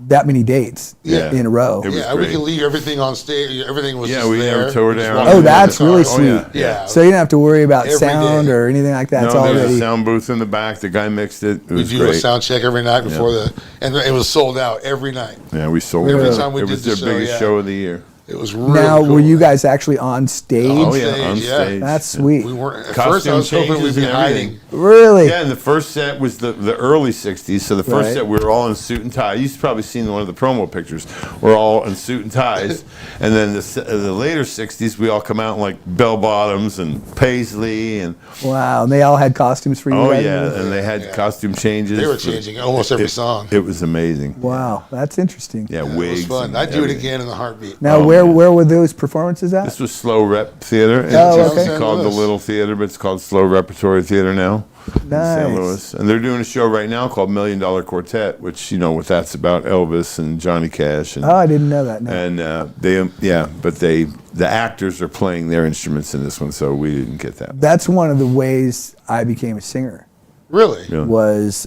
that many dates Yeah. in a row. It was Yeah, we great. could leave everything on stage. Everything was just we there. never tore We just down. walked Oh, in the that's car. really Oh, sweet. yeah. Yeah. So you don't have to worry about Every sound day. or anything like that. It's No, all there's ready. a sound booth in the back. The guy mixed it. It We was do great. a sound check every night before and it was sold out every night. Yeah, we sold Every it. time we It did was the their show, biggest yeah. show of the year. It was really Now, cool. were you guys actually on stage? Oh yeah, stage, on yeah. stage. That's sweet. We weren't. At Costume first, I was hoping we'd changes be and hiding. everything. Really? Yeah, and the first set was the early '60s. So the first Right. set we were all in suit and tie. You've probably seen one of the promo pictures. We're all in suit and ties, and then the later '60s we all come out in like bell bottoms and paisley and Wow. And they all had costumes for you oh guys? yeah, and they had Yeah. costume changes. They were for- changing almost every song. It was amazing. Wow. That's interesting. Yeah, It wigs. was fun. and I'd do it everything. again in a heartbeat. Now, Oh, where man. were those performances at? This was Slow Rep Theater. It Oh, used to okay. be called the Louis. Little Theater, but it's called Slow Repertory Theater now. In St. Nice. Louis. And they're doing a show right now called $1 Million Quartet, which, you know, what that's about Elvis and Johnny Cash. And, Oh, I didn't know that. No. and the actors are playing their instruments in this one, so we didn't get that. That's one of the ways I became a singer. Really? Yeah. Was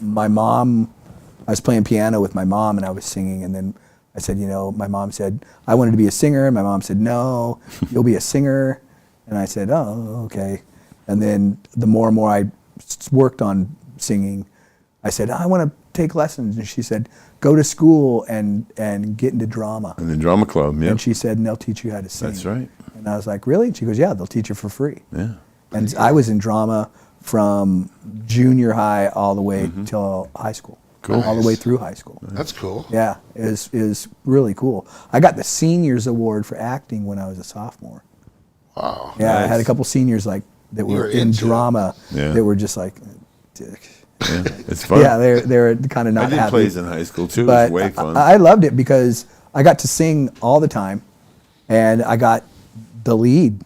my mom. I was playing piano with my mom and I was singing, and then I said, my mom said I wanted to be a singer, and my mom said, no, you'll be a singer, and I said, oh, okay. And then the more and more I worked on singing, I said, I want to take lessons, and she said, go to school and get into drama. And the drama club, yeah. And she said, and they'll teach you how to sing. That's right. And I was like, really? And she goes, yeah, they'll teach you for free. Yeah. And I was in drama from junior high all the way till high school. Cool. All the way through high school. That's cool. Yeah, it was really cool. I got the seniors award for acting when I was a sophomore. Wow. Yeah, I had a Nice. couple seniors that You were were in into it. drama Yeah. that were just like, dick. Yeah, it's fun. Yeah, they're kind of not I did happy. plays in high school, too. But it was way fun. I loved it because I got to sing all the time, and I got the lead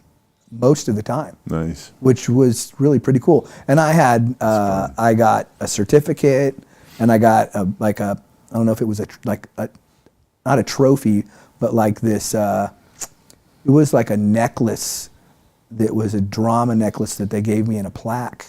most of the time, Nice. which was really pretty cool. And I had I got a certificate, and I got I don't know if it was not a trophy, but like this. It was like a necklace that was a drama necklace that they gave me in a plaque,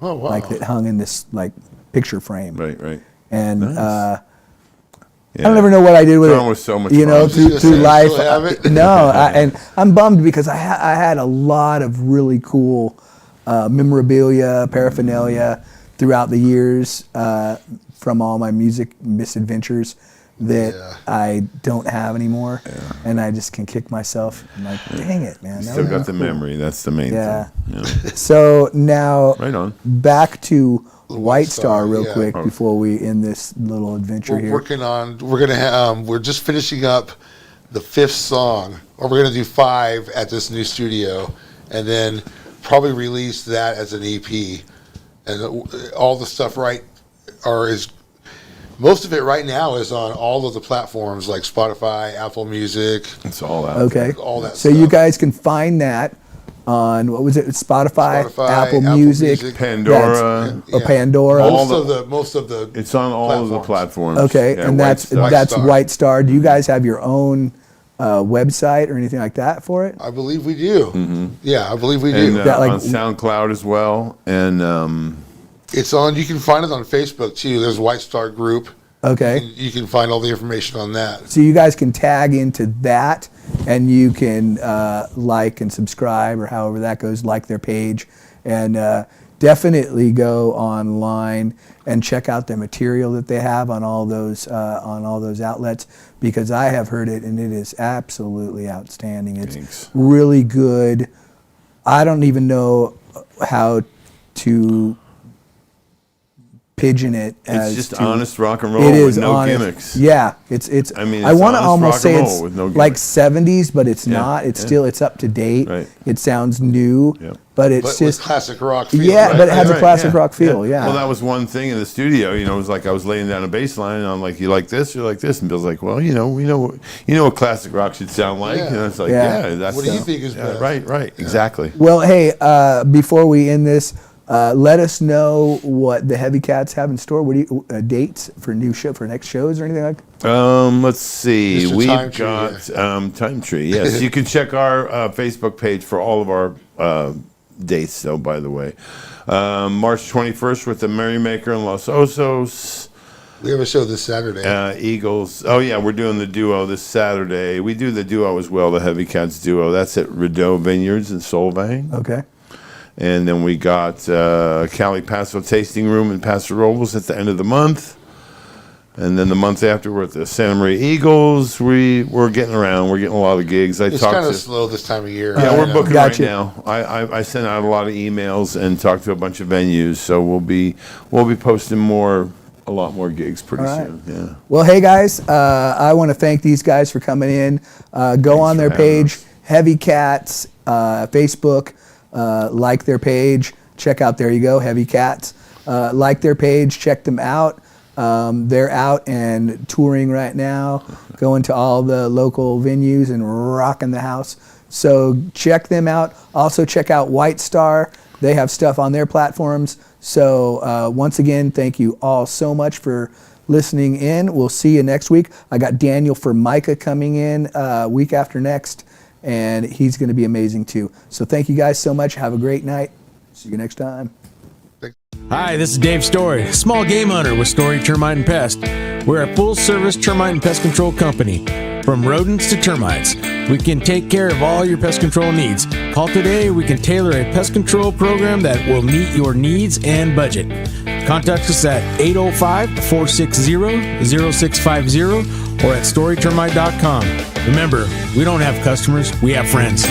Oh, wow. like that hung in this like picture frame. Right. And Nice. I don't ever know what I did with Drama it. was so much you know, fun. through Just say, life. still have it? And I'm bummed because I had a lot of really cool memorabilia, paraphernalia throughout the years from all my music misadventures that Yeah. I don't have anymore, and I just can kick myself. I'm like, dang it, man. that Still would've got been the cool. memory. That's the main Yeah. thing. Yeah. So now, Right on. back to White Star real yeah. quick before we end this little adventure We're here. working on. We're just finishing up the 5th song, or we're gonna do 5 at this new studio, and then probably release that as an EP. And all the stuff most of it right now is on all of the platforms like Spotify, Apple Music. It's all out. Okay. All that so stuff. you guys can find that on, what was it, Spotify, Apple Music, Pandora. or Pandora. Most of the. It's on all of the platforms. Okay, Yeah, and White that's Star. that's Star. White Star. Do you guys have your own website or anything like that for it? I believe we do. Mm-hmm. Yeah, I believe we And do. like- on SoundCloud as well. And It's on. You can find it on Facebook too. There's White Star Group. Okay. You can find all the information on that. So you guys can tag into that, and you can like and subscribe, or however that goes, like their page, and definitely go online and check out the material that they have on all those outlets, because I have heard it and it is absolutely outstanding. It's Thanks. really good. I don't even know how to pigeon it as it's just to- honest rock and roll it is with no honest. gimmicks. Yeah, it's. I mean, I it's want to honest almost rock say and it's roll with no like gimmicks. 70s, but it's Yeah, not. It's yeah. still up to date. Right. It sounds new, Yep. but it's But with just classic rock feel. yeah, right? but it has a Right, classic rock feel. Yeah. Well, that was one thing in the studio. You know, it was like I was laying down a bass line, and I'm like, "You like this? You like this?" And Bill's like, "Well, we know what classic rock should sound like." Yeah. And it's like, Yeah. "Yeah, that's What do you think is best? right, exactly." Well, hey, before we end this, let us know what the Heavy Cats have in store. What do you dates for next shows or anything like that? Let's see. Mr. We've Time Tree, got Time Tree. Yes, you can check our Facebook page for all of our dates. Though, by the way, March 21st with the Merrymaker in Los Osos. We have a show this Saturday. Eagles. Oh, yeah, we're doing the duo this Saturday. We do the duo as well, the Heavy Cats duo. That's at Rideau Vineyards in Solvang. Okay. And then we got Cali Paso Tasting Room in Paso Robles at the end of the month. And then the month after, we're at the Santa Maria Eagles. We're getting around. We're getting a lot of gigs. It's kind of slow this time of year. Yeah, we're booking right now. I sent out a lot of emails and talked to a bunch of venues. So we'll be posting a lot more gigs pretty soon. Yeah. Well, hey guys, I want to thank these guys for coming in. Go on their page, Heavy Cats, Facebook, like their page. Check out, there you go, Heavy Cats. Like their page, check them out. They're out and touring right now, going to all the local venues and rocking the house. So check them out. Also check out White Star. They have stuff on their platforms. So once again, thank you all so much for listening in. We'll see you next week. I got Daniel Formica coming in week after next, and he's going to be amazing too. So thank you guys so much. Have a great night. See you next time. Hi, this is Dave Story, small game hunter with Story Termite and Pest. We're a full-service termite and pest control company. From rodents to termites, we can take care of all your pest control needs. Call today. We can tailor a pest control program that will meet your needs and budget. Contact us at 805-460-0650 or at storytermite.com. Remember, we don't have customers, we have friends.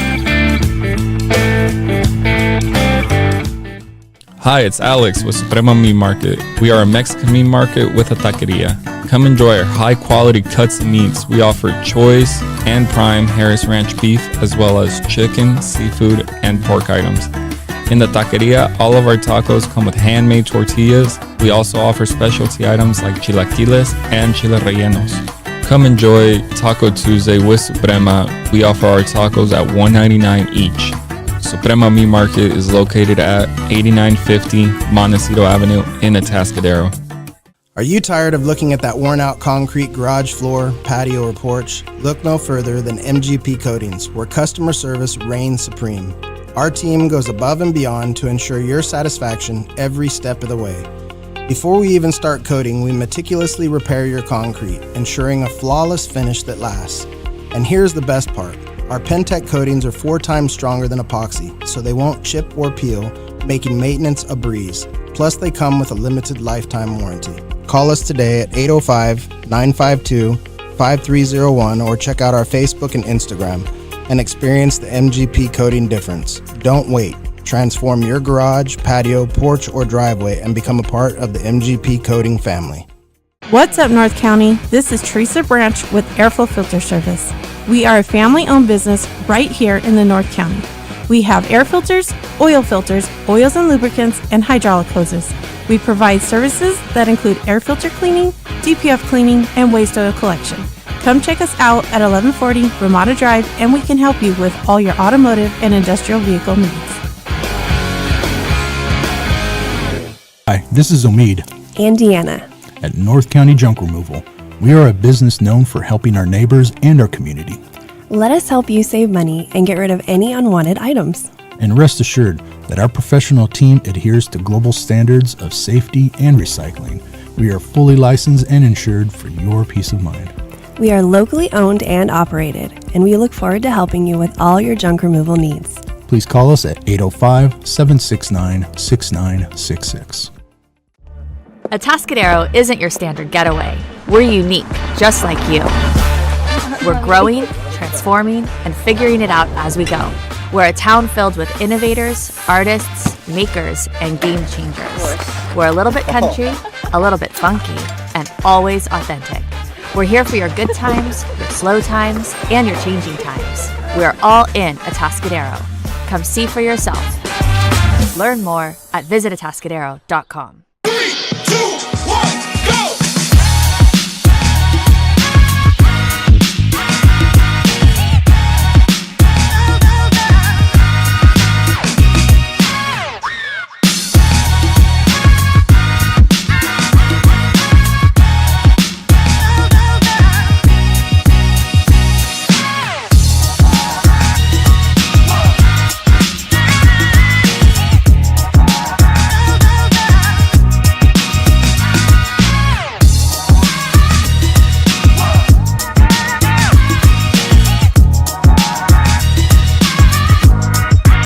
Hi, it's Alex with Suprema Meat Market. We are a Mexican meat market with a taqueria. Come enjoy our high-quality cuts and meats. We offer choice and prime Harris Ranch beef, as well as chicken, seafood, and pork items. In the taqueria, all of our tacos come with handmade tortillas. We also offer specialty items like chilaquiles and chile rellenos. Come enjoy Taco Tuesday with Suprema. We offer our tacos at $1.99 each. Suprema Meat Market is located at 8950 Montecito Avenue in Atascadero. Are you tired of looking at that worn-out concrete garage floor, patio, or porch? Look no further than MGP Coatings, where customer service reigns supreme. Our team goes above and beyond to ensure your satisfaction every step of the way. Before we even start coating, we meticulously repair your concrete, ensuring a flawless finish that lasts. And here's the best part. Our Pentec coatings are 4 times stronger than epoxy, so they won't chip or peel, making maintenance a breeze. Plus, they come with a limited lifetime warranty. Call us today at 805-952-5301 or check out our Facebook and Instagram and experience the MGP coating difference. Don't wait. Transform your garage, patio, porch, or driveway and become a part of the MGP coating family. What's up, North County? This is Teresa Branch with Airflow Filter Service. We are a family-owned business right here in the North County. We have air filters, oils and lubricants, and hydraulic hoses. We provide services that include air filter cleaning, DPF cleaning, and waste oil collection. Come check us out at 1140 Ramada Drive, and we can help you with all your automotive and industrial vehicle needs. Hi, this is Omid. And Deanna. At North County Junk Removal. We are a business known for helping our neighbors and our community. Let us help you save money and get rid of any unwanted items. And rest assured that our professional team adheres to global standards of safety and recycling. We are fully licensed and insured for your peace of mind. We are locally owned and operated, and we look forward to helping you with all your junk removal needs. Please call us at 805-769-6966. Atascadero isn't your standard getaway. We're unique, just like you. We're growing, transforming, and figuring it out as we go. We're a town filled with innovators, artists, makers, and game changers. We're a little bit country, a little bit funky, and always authentic. We're here for your good times, your slow times, and your changing times. We're all in Atascadero. Come see for yourself. Learn more at visitatascadero.com.